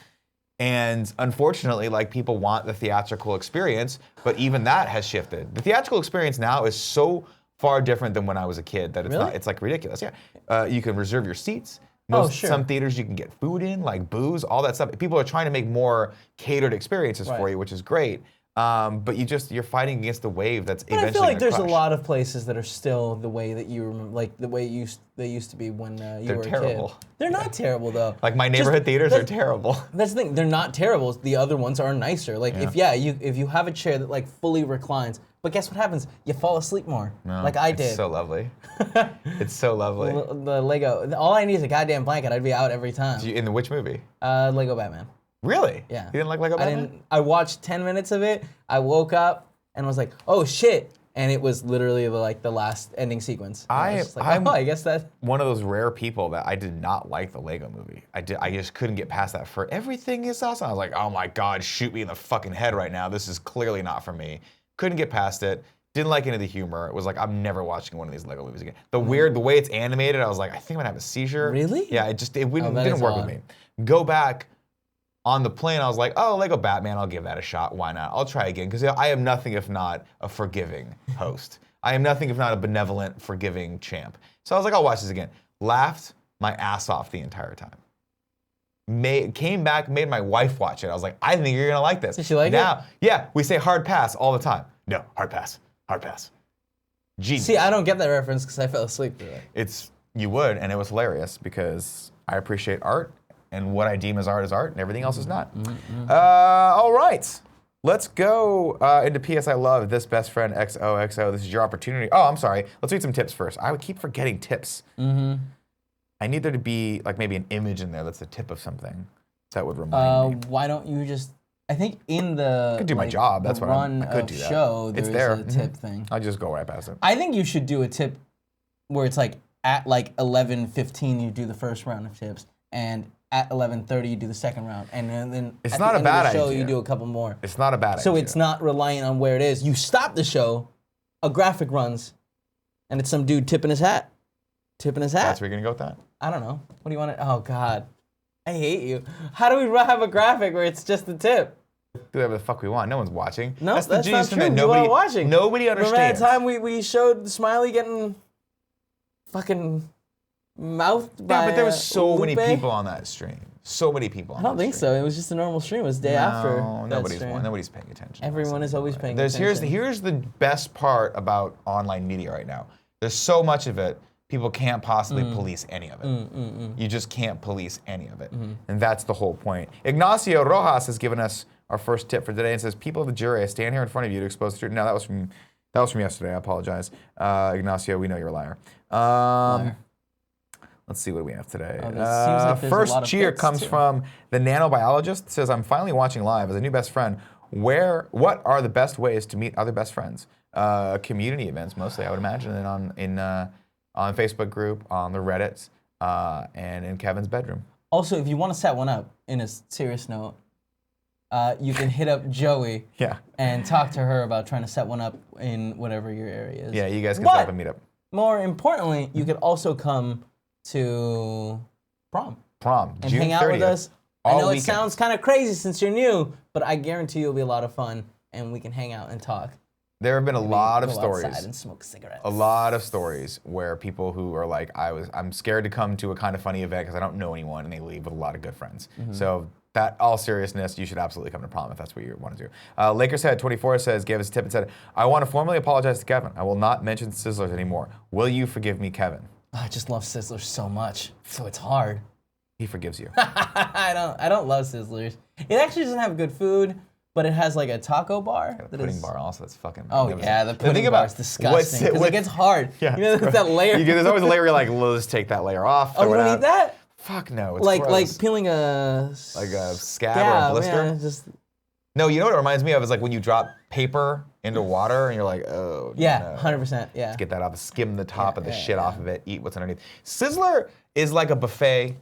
Speaker 1: And unfortunately, like people want the theatrical experience, but even that has shifted. The theatrical experience now is so far different than when I was a kid that it's
Speaker 2: Really?
Speaker 1: not. It's like ridiculous. Yeah. You can reserve your seats.
Speaker 2: Sure.
Speaker 1: Some theaters you can get food in, like booze, all that stuff. People are trying to make more catered experiences for you, which is great. But you're fighting against the wave that's eventually
Speaker 2: But I feel like there's
Speaker 1: crush.
Speaker 2: a lot of places that are still the way that you remember, like the way they used to be when you were
Speaker 1: terrible.
Speaker 2: a kid. They're not terrible though.
Speaker 1: Like my neighborhood theaters are terrible.
Speaker 2: That's the thing. They're not terrible. The other ones are nicer. Like if you have a chair that like fully reclines, but guess what happens? You fall asleep more. Like I did.
Speaker 1: It's so lovely. It's so lovely.
Speaker 2: The Lego. All I need is a goddamn blanket. I'd be out every time.
Speaker 1: In which movie?
Speaker 2: Lego Batman.
Speaker 1: Really?
Speaker 2: Yeah.
Speaker 1: You didn't like Lego Batman?
Speaker 2: I watched 10 minutes of it. I woke up and was like, oh shit. And it was literally the last ending sequence. And I was just like, I guess that.
Speaker 1: One of those rare people that I did not like the Lego movie. I just couldn't get past that. For everything is awesome. I was like, oh my God, shoot me in the fucking head right now. This is clearly not for me. Couldn't get past it. Didn't like any of the humor. It was like, I'm never watching one of these Lego movies again. The way it's animated, I was like, I think I'm gonna have a seizure.
Speaker 2: Really?
Speaker 1: Yeah, it didn't work with me. Go back. On the plane, I was like, oh, Lego Batman, I'll give that a shot. Why not? I'll try again, because I am nothing if not a forgiving host. I am nothing if not a benevolent, forgiving champ. So I was like, I'll watch this again. Laughed my ass off the entire time. Came back, made my wife watch it. I was like, I think you're gonna like this.
Speaker 2: Did she like it?
Speaker 1: Yeah, we say hard pass all the time. No, hard pass, hard pass. Genius.
Speaker 2: See, I don't get that reference because I fell asleep through it.
Speaker 1: You would, and it was hilarious because I appreciate art. And what I deem as art, and everything else is not. All right, let's go into PS I Love, This Best Friend XOXO. This is your opportunity. Oh, I'm sorry. Let's read some tips first. I would keep forgetting tips. I need there to be like maybe an image in there that's the tip of something that would remind me.
Speaker 2: Why don't you just? I think in the
Speaker 1: I could do my job. That's what I could do. That.
Speaker 2: Show
Speaker 1: it's
Speaker 2: there
Speaker 1: there.
Speaker 2: is a tip thing.
Speaker 1: I'll just go right past it.
Speaker 2: I think you should do a tip where it's like at like 11:15 you do the first round of tips. And at 11:30 you do the second round, and then
Speaker 1: It's
Speaker 2: at
Speaker 1: not
Speaker 2: the
Speaker 1: a
Speaker 2: end
Speaker 1: bad
Speaker 2: of the show
Speaker 1: idea.
Speaker 2: you do a couple more.
Speaker 1: It's not a bad idea.
Speaker 2: So it's not relying on where it is. You stop the show, a graphic runs, and it's some dude tipping his hat.
Speaker 1: That's where you're gonna go with that?
Speaker 2: I don't know. What do you want to? Oh God, I hate you. How do we have a graphic where it's just the tip?
Speaker 1: Do whatever the fuck we want. No one's watching.
Speaker 2: No,
Speaker 1: that's
Speaker 2: not
Speaker 1: genius thing
Speaker 2: true.
Speaker 1: that
Speaker 2: You
Speaker 1: nobody
Speaker 2: are watching.
Speaker 1: Nobody
Speaker 2: Remember
Speaker 1: understands.
Speaker 2: that time we showed Smiley getting fucking mouthed by
Speaker 1: Yeah, but there was so many
Speaker 2: Lupe?
Speaker 1: people on that stream. So many people on
Speaker 2: I don't
Speaker 1: that
Speaker 2: think
Speaker 1: stream.
Speaker 2: so. It was just a normal stream. It was the day after that
Speaker 1: nobody's
Speaker 2: stream.
Speaker 1: nobody's paying attention.
Speaker 2: Everyone is always paying
Speaker 1: Here's
Speaker 2: attention.
Speaker 1: here's the best part about online media right now. There's so much of it. People can't possibly police any of it. You just can't police any of it. And that's the whole point. Ignacio Rojas has given us our first tip for today and says, people of the jury, I stand here in front of you to expose the truth. No, that was from yesterday. I apologize. Ignacio, we know you're a liar. Let's see what we have today.
Speaker 2: Oh, this seems like there's a
Speaker 1: first
Speaker 2: lot of
Speaker 1: cheer
Speaker 2: bits,
Speaker 1: comes
Speaker 2: too.
Speaker 1: from the nanobiologist. Says, I'm finally watching live as a new best friend. What are the best ways to meet other best friends? Community events, mostly, I would imagine, and on Facebook group, on the Reddits, and in Kevin's bedroom.
Speaker 2: Also, if you want to set one up, in a serious note, you can hit up Joey
Speaker 1: Yeah.
Speaker 2: and talk to her about trying to set one up in whatever your area is.
Speaker 1: Yeah, you guys can
Speaker 2: But
Speaker 1: set up a meetup.
Speaker 2: more importantly, you could also come to prom
Speaker 1: Prom,
Speaker 2: and
Speaker 1: June
Speaker 2: hang out
Speaker 1: 30th.
Speaker 2: with us. I
Speaker 1: all
Speaker 2: know
Speaker 1: weekend.
Speaker 2: it sounds kind of crazy since you're new, but I guarantee you'll be a lot of fun, and we can hang out and talk.
Speaker 1: There have been a lot of
Speaker 2: Go
Speaker 1: stories.
Speaker 2: outside and smoke cigarettes.
Speaker 1: A lot of stories where people who are like, I'm scared to come to a kind of funny event because I don't know anyone, and they leave with a lot of good friends. So that, all seriousness, you should absolutely come to prom if that's what you want to do. Lakers Head 24 says, gave us a tip and said, I want to formally apologize to Kevin. I will not mention Sizzlers anymore. Will you forgive me, Kevin?
Speaker 2: I just love Sizzlers so much, so it's hard.
Speaker 1: He forgives you.
Speaker 2: I don't love Sizzlers. It actually doesn't have good food, but it has like a taco bar.
Speaker 1: The pudding bar also, that's fucking
Speaker 2: Oh
Speaker 1: magnificent.
Speaker 2: yeah, the
Speaker 1: But
Speaker 2: pudding
Speaker 1: think
Speaker 2: bar
Speaker 1: about
Speaker 2: is disgusting because
Speaker 1: what's-
Speaker 2: it gets hard.
Speaker 1: Yeah,
Speaker 2: You know,
Speaker 1: it's
Speaker 2: there's that layer.
Speaker 1: There's always a layer where you're like, let's take that layer off.
Speaker 2: Oh,
Speaker 1: throw
Speaker 2: you
Speaker 1: it
Speaker 2: don't
Speaker 1: out.
Speaker 2: eat that?
Speaker 1: Fuck no, it's
Speaker 2: Like
Speaker 1: gross.
Speaker 2: peeling a
Speaker 1: Like a scab or a blister?
Speaker 2: Yeah, just
Speaker 1: No, you know what it reminds me of is like when you drop paper into water and you're like, oh,
Speaker 2: yeah,
Speaker 1: no.
Speaker 2: 100%. Yeah.
Speaker 1: Get that off, skim the top
Speaker 2: Yeah,
Speaker 1: of the
Speaker 2: yeah,
Speaker 1: shit
Speaker 2: yeah.
Speaker 1: off of it, eat what's underneath. Sizzler is like a buffet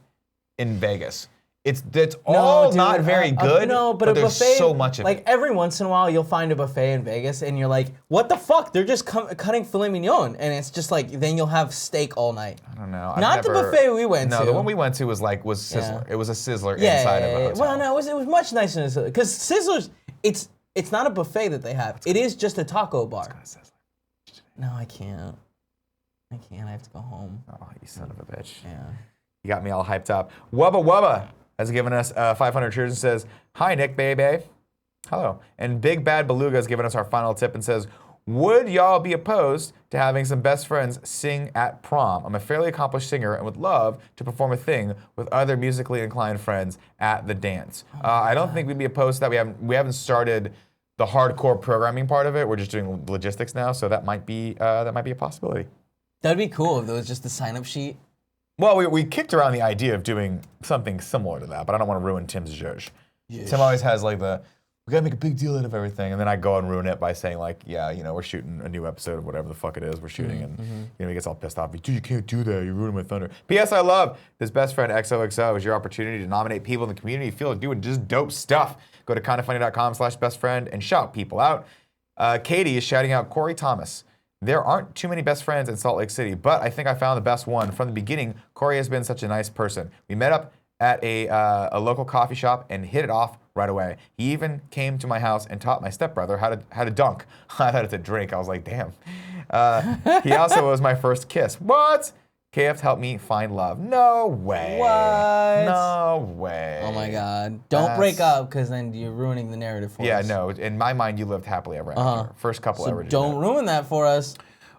Speaker 1: in Vegas. It's all
Speaker 2: dude,
Speaker 1: not very good,
Speaker 2: no, but a
Speaker 1: there's
Speaker 2: buffet,
Speaker 1: so much of
Speaker 2: like
Speaker 1: it.
Speaker 2: every once in a while, you'll find a buffet in Vegas, and you're like, "What the fuck? They're just cutting filet mignon," and it's just like, then you'll have steak all night.
Speaker 1: I don't know. I've
Speaker 2: Not the
Speaker 1: never-
Speaker 2: buffet we went
Speaker 1: No,
Speaker 2: to.
Speaker 1: the one we went to was Sizzler.
Speaker 2: Yeah.
Speaker 1: It was a Sizzler
Speaker 2: Yeah,
Speaker 1: inside
Speaker 2: yeah,
Speaker 1: of a
Speaker 2: yeah.
Speaker 1: hotel.
Speaker 2: Well, no, it was much nicer because Sizzlers, it's not a buffet that they have. It is just a taco bar.
Speaker 1: Sizzler.
Speaker 2: No, I can't. I have to go home.
Speaker 1: Oh, you son of a bitch.
Speaker 2: Yeah.
Speaker 1: You got me all hyped up. Wubba Wubba has given us 500 cheers and says, hi, Nick, baby. Hello. And Big Bad Beluga has given us our final tip and says, would y'all be opposed to having some best friends sing at prom? I'm a fairly accomplished singer and would love to perform a thing with other musically inclined friends at the dance. I don't think we'd be opposed to that. We haven't started the hardcore programming part of it. We're just doing logistics now, so that might be a possibility.
Speaker 2: That'd be cool if there was just a sign-up sheet.
Speaker 1: Well, we kicked around the idea of doing something similar to that, but I don't want to ruin Tim's zhuzh.
Speaker 2: Yes.
Speaker 1: Tim always has like we gotta make a big deal out of everything, and then I go and ruin it by saying like, yeah, we're shooting a new episode of whatever the fuck it is we're shooting, and he gets all pissed off. Dude, you can't do that. You're ruining my thunder. P.S. I love this best friend XOXO is your opportunity to nominate people in the community you feel are doing just dope stuff. Go to kindafunny.com/bestfriend and shout people out. Katie is shouting out Corey Thomas. There aren't too many best friends in Salt Lake City, but I think I found the best one. From the beginning, Corey has been such a nice person. We met up at a local coffee shop and hit it off right away. He even came to my house and taught my stepbrother how to dunk. I thought it's a drink. I was like, damn. He also was my first kiss. What? KF helped me find love. No way.
Speaker 2: What?
Speaker 1: No way.
Speaker 2: Oh my God! Don't break up because then you're ruining the narrative for
Speaker 1: Yeah,
Speaker 2: us.
Speaker 1: no. In my mind, you lived happily ever after. First couple ever.
Speaker 2: So
Speaker 1: did
Speaker 2: don't
Speaker 1: that.
Speaker 2: ruin that for us.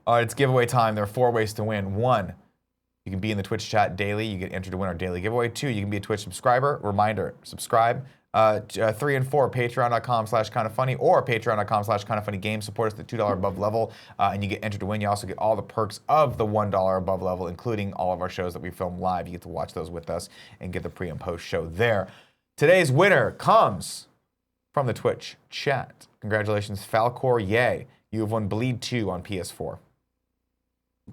Speaker 1: All right, it's giveaway time. There are 4 ways to win. 1, you can be in the Twitch chat daily. You get entered to win our daily giveaway. 2, you can be a Twitch subscriber. Reminder, subscribe. 3 and 4, patreon.com/kindafunny or patreon.com/kindafunnygames. Support us at the $2 above level, and you get entered to win. You also get all the perks of the $1 above level, including all of our shows that we film live. You get to watch those with us and get the pre and post show there. Today's winner comes from the Twitch chat. Congratulations, Falcor Yay. You have won Bleed 2 on PS4.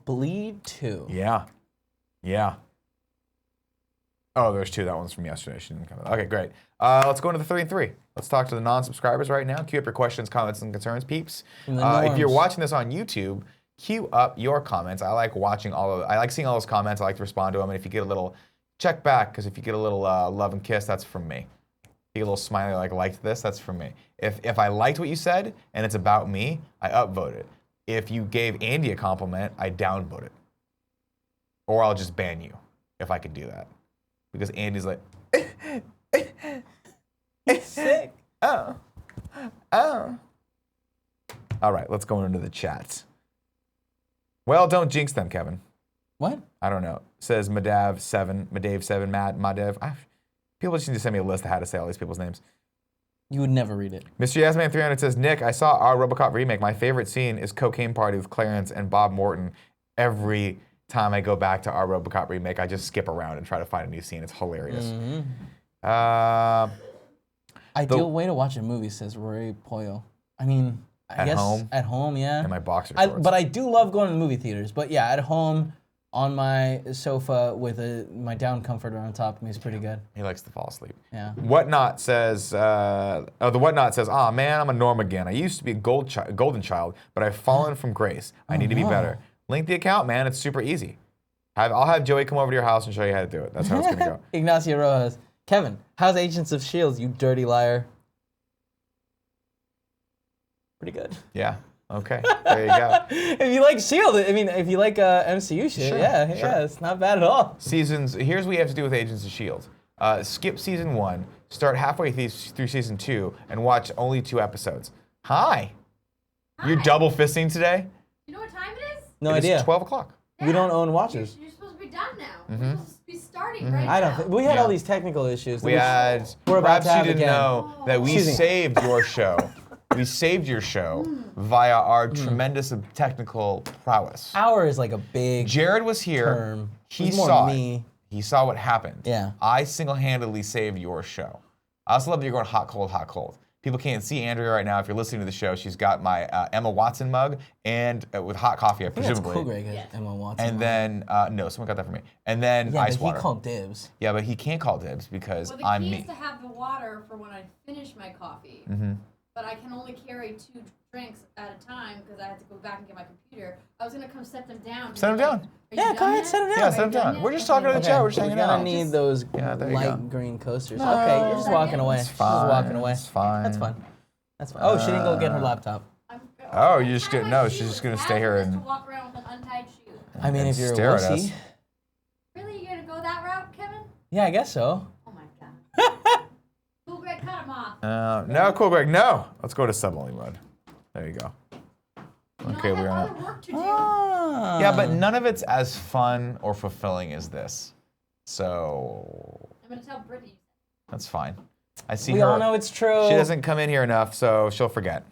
Speaker 2: Bleed 2.
Speaker 1: Yeah. Yeah. Oh, there's 2. That one's from yesterday. She didn't come. Okay, great. Let's go into the 3 and 3. Let's talk to the non-subscribers right now. Queue up your questions, comments, and concerns, peeps. If you're watching this on YouTube, queue up your comments. I like watching I like seeing all those comments. I like to respond to them. And if you get a little, check back, because if you get a little love and kiss, that's from me. If you get a little smiley like liked this, that's from me. If I liked what you said and it's about me, I upvote it. If you gave Andy a compliment, I downvote it. Or I'll just ban you if I could do that. Because Andy's like,
Speaker 2: Sick.
Speaker 1: oh. All right, let's go into the chats. Well, don't jinx them, Kevin.
Speaker 2: What?
Speaker 1: I don't know. Says Madav7, Madev. People just need to send me a list of how to say all these people's names.
Speaker 2: You would never read it.
Speaker 1: Mr. Yasman300 says, Nick, I saw our RoboCop remake. My favorite scene is Cocaine Party with Clarence and Bob Morton. Every time I go back to our RoboCop remake, I just skip around and try to find a new scene. It's hilarious.
Speaker 2: Ideal way to watch a movie, says Rory Poyo. I mean, I guess
Speaker 1: home?
Speaker 2: at home, yeah.
Speaker 1: And my boxer shorts.
Speaker 2: But I do love going to the movie theaters. But yeah, at home, on my sofa with my down comforter on top of me is pretty good.
Speaker 1: He likes to fall asleep.
Speaker 2: Yeah.
Speaker 1: Whatnot says, the Whatnot says, man, I'm a norm again. I used to be a golden child, but I've fallen from grace. I need to be better. Link the account, man. It's super easy. I'll have Joey come over to your house and show you how to do it. That's how it's going to go.
Speaker 2: Ignacio Rojas. Kevin, how's Agents of S.H.I.E.L.D., you dirty liar? Pretty good.
Speaker 1: Yeah. Okay. There you go.
Speaker 2: If you like S.H.I.E.L.D., I mean, if you like MCU shit,
Speaker 1: Sure,
Speaker 2: yeah,
Speaker 1: sure.
Speaker 2: it's not bad at all.
Speaker 1: Seasons. Here's what you have to do with Agents of S.H.I.E.L.D. Skip season 1, start halfway through season 2, and watch only 2 episodes. Hi. You're double fisting today?
Speaker 6: You know what time it is?
Speaker 2: No
Speaker 1: It's
Speaker 2: idea.
Speaker 1: 12 o'clock.
Speaker 2: We don't own watches.
Speaker 6: You're supposed to be done now. We're supposed to be starting right
Speaker 2: I
Speaker 6: now.
Speaker 2: don't think we had
Speaker 1: Yeah.
Speaker 2: all these technical issues.
Speaker 1: We
Speaker 2: which
Speaker 1: had,
Speaker 2: we're about
Speaker 1: perhaps
Speaker 2: to have
Speaker 1: you didn't
Speaker 2: again.
Speaker 1: know that we
Speaker 2: Excuse me.
Speaker 1: saved your show. We saved your show via our tremendous technical prowess.
Speaker 2: Hour is like a big
Speaker 1: Jared was here.
Speaker 2: term.
Speaker 1: He
Speaker 2: It's more
Speaker 1: saw
Speaker 2: me.
Speaker 1: it. He saw what happened.
Speaker 2: Yeah.
Speaker 1: I single-handedly saved your show. I also love that you're going hot, cold, hot, cold. People can't see Andrea right now. If you're listening to the show, she's got my Emma Watson mug and with hot coffee,
Speaker 2: I think
Speaker 1: presumably.
Speaker 2: that's cool, Greg. Emma Watson.
Speaker 1: And then, no, someone got that for me. And then
Speaker 2: yeah,
Speaker 1: ice
Speaker 2: but
Speaker 1: water.
Speaker 2: he called dibs.
Speaker 1: Yeah, but he can't call dibs because
Speaker 6: Well, the
Speaker 1: I'm
Speaker 6: key
Speaker 1: me.
Speaker 6: is to have the water for when I finish my coffee. But I can only carry 2 drinks at a time because I have to go back and get my computer. I was gonna come set them down.
Speaker 1: Set 'em down.
Speaker 2: Yeah, go ahead, set 'em down.
Speaker 1: Yeah, set them down. We're just talking to the chat. We're just hanging
Speaker 2: We're gonna
Speaker 1: out.
Speaker 2: need those
Speaker 1: Yeah, there you go.
Speaker 2: light green coasters. Okay, you're just walking away.
Speaker 1: It's
Speaker 2: She's
Speaker 1: fine.
Speaker 2: just walking away.
Speaker 1: It's fine.
Speaker 2: That's fine. That's fine. Oh, she didn't go get her laptop.
Speaker 1: Oh, you're just gonna no. She's just gonna stay here
Speaker 6: To
Speaker 1: and
Speaker 6: walk around with an untied shoe.
Speaker 2: I mean,
Speaker 1: and
Speaker 2: if you're a
Speaker 1: stare at
Speaker 2: wussy.
Speaker 1: us.
Speaker 6: Really, you gonna go that route, Kevin?
Speaker 2: Yeah, I guess so.
Speaker 6: Oh my god. Cool, Greg, cut him off.
Speaker 1: No, cool, Greg. No. Let's go to sub-only mode. There you go. Okay,
Speaker 6: I
Speaker 1: we're
Speaker 6: have
Speaker 1: on.
Speaker 6: other work to do.
Speaker 2: Ah.
Speaker 1: Yeah, but none of it's as fun or fulfilling as this. So
Speaker 6: I'm gonna tell Brittany.
Speaker 1: that's fine. I see
Speaker 2: we
Speaker 1: her.
Speaker 2: all know it's true.
Speaker 1: She doesn't come in here enough, so she'll forget.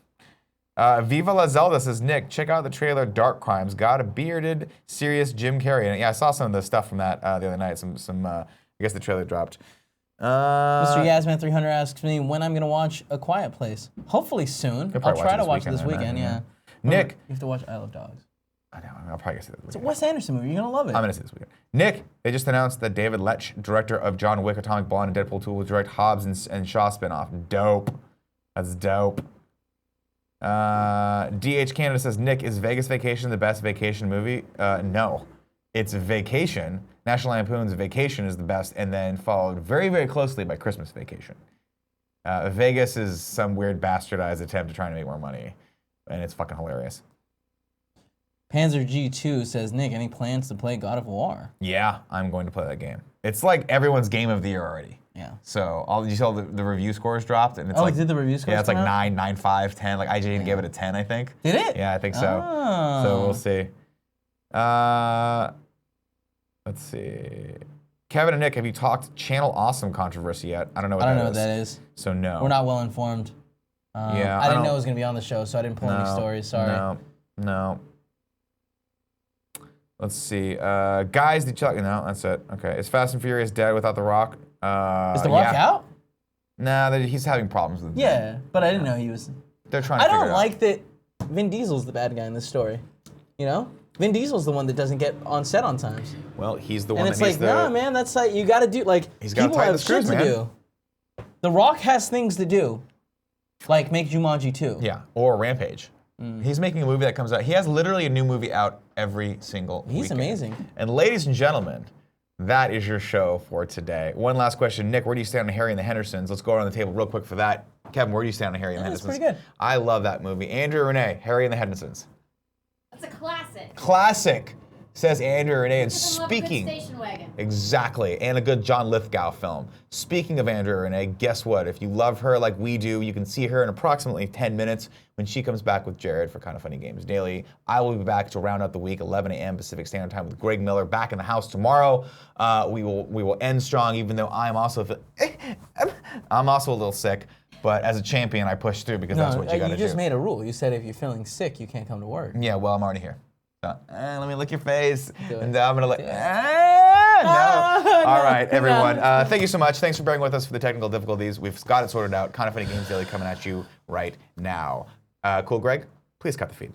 Speaker 1: Viva La Zelda says, Nick, check out the trailer Dark Crimes. Got a bearded, serious Jim Carrey in it. Yeah, I saw some of the stuff from that the other night. I guess the trailer dropped.
Speaker 2: Mr. Yasman300 asks me when I'm gonna watch A Quiet Place. Hopefully soon.
Speaker 1: You'll
Speaker 2: I'll
Speaker 1: probably
Speaker 2: try to
Speaker 1: watch
Speaker 2: watch it this weekend.
Speaker 1: then,
Speaker 2: Yeah.
Speaker 1: Nick.
Speaker 2: You have to watch I Love Dogs.
Speaker 1: I know, I'll probably see that this
Speaker 2: It's a
Speaker 1: weekend.
Speaker 2: Wes Anderson movie. You're gonna love it.
Speaker 1: I'm gonna see this weekend. Nick, they just announced that David Lech, director of John Wick, Atomic Blonde, and Deadpool 2, will direct Hobbs and Shaw spinoff. Dope. That's dope. DH Canada says, Nick, is Vegas Vacation the best vacation movie? No. It's Vacation. National Lampoon's Vacation is the best, and then followed very, very closely by Christmas Vacation. Vegas is some weird bastardized attempt to try to make more money, and it's fucking hilarious.
Speaker 2: Panzer G2 says, Nick, any plans to play God of War?
Speaker 1: Yeah, I'm going to play that game. It's like everyone's game of the year already.
Speaker 2: Yeah.
Speaker 1: So you saw the review scores dropped, and it's
Speaker 2: Oh,
Speaker 1: like
Speaker 2: did the review scores
Speaker 1: yeah, it's like
Speaker 2: come out?
Speaker 1: 9, 9, 5, 10. Like IGN gave it a 10, I think.
Speaker 2: Did it?
Speaker 1: Yeah, I think so.
Speaker 2: Oh.
Speaker 1: So we'll see. Let's see. Kevin and Nick, have you talked Channel Awesome controversy yet? I don't know what
Speaker 2: I
Speaker 1: that
Speaker 2: don't know
Speaker 1: is.
Speaker 2: what that is.
Speaker 1: So no.
Speaker 2: We're not well informed.
Speaker 1: Yeah,
Speaker 2: I
Speaker 1: I
Speaker 2: didn't
Speaker 1: don't-
Speaker 2: know it was gonna be on the show, so I didn't pull any stories. Sorry.
Speaker 1: No. Let's see. Guys, did you no, that's it. Okay. Is Fast and Furious dead without The Rock?
Speaker 2: Is The Rock out?
Speaker 1: Nah, he's having problems with
Speaker 2: Yeah, but I didn't know he was.
Speaker 1: They're trying to
Speaker 2: I
Speaker 1: figure
Speaker 2: don't
Speaker 1: it out.
Speaker 2: like that Vin Diesel's the bad guy in this story. You know? Vin Diesel's the one that doesn't get on set on times.
Speaker 1: Well, he's the one
Speaker 2: And
Speaker 1: that
Speaker 2: it's
Speaker 1: needs
Speaker 2: like,
Speaker 1: the.
Speaker 2: nah, man, that's like, you gotta do, like,
Speaker 1: He's gotta
Speaker 2: people
Speaker 1: tighten
Speaker 2: have
Speaker 1: the screws,
Speaker 2: shit to
Speaker 1: man.
Speaker 2: do. The Rock has things to do, like make Jumanji 2.
Speaker 1: Yeah, or Rampage. He's making a movie that comes out. He has literally a new movie out every single
Speaker 2: He's
Speaker 1: weekend.
Speaker 2: amazing.
Speaker 1: And ladies and gentlemen, that is your show for today. One last question. Nick, where do you stand on Harry and the Hendersons? Let's go around the table real quick for that. Kevin, where do you stand on Harry and the
Speaker 2: That's
Speaker 1: Hendersons?
Speaker 2: pretty good.
Speaker 1: I love that movie. Andrew Renee, Harry and the Hendersons.
Speaker 6: That's a classic.
Speaker 1: Classic, says Andrew Renee. And
Speaker 6: Because I love a good
Speaker 1: speaking,
Speaker 6: station wagon.
Speaker 1: exactly, and a good John Lithgow film. Speaking of Andrew Renee, guess what? If you love her like we do, you can see her in approximately 10 minutes when she comes back with Jared for Kind of Funny Games Daily. I will be back to round out the week, 11 a.m. Pacific Standard Time with Greg Miller back in the house tomorrow. We will end strong, even though I'm also a little sick. But as a champion, I push through because that's what you got to do.
Speaker 2: You just made a rule. You said if you're feeling sick, you can't come to work.
Speaker 1: Yeah, well, I'm already here. So, let me lick your face.
Speaker 2: Do it.
Speaker 1: And I'm going to lick.
Speaker 2: Do it.
Speaker 1: No. All right,
Speaker 2: no.
Speaker 1: everyone. Thank you so much. Thanks for bearing with us for the technical difficulties. We've got it sorted out. Kind of Funny Games Daily coming at you right now. Cool, Greg? Please cut the feed.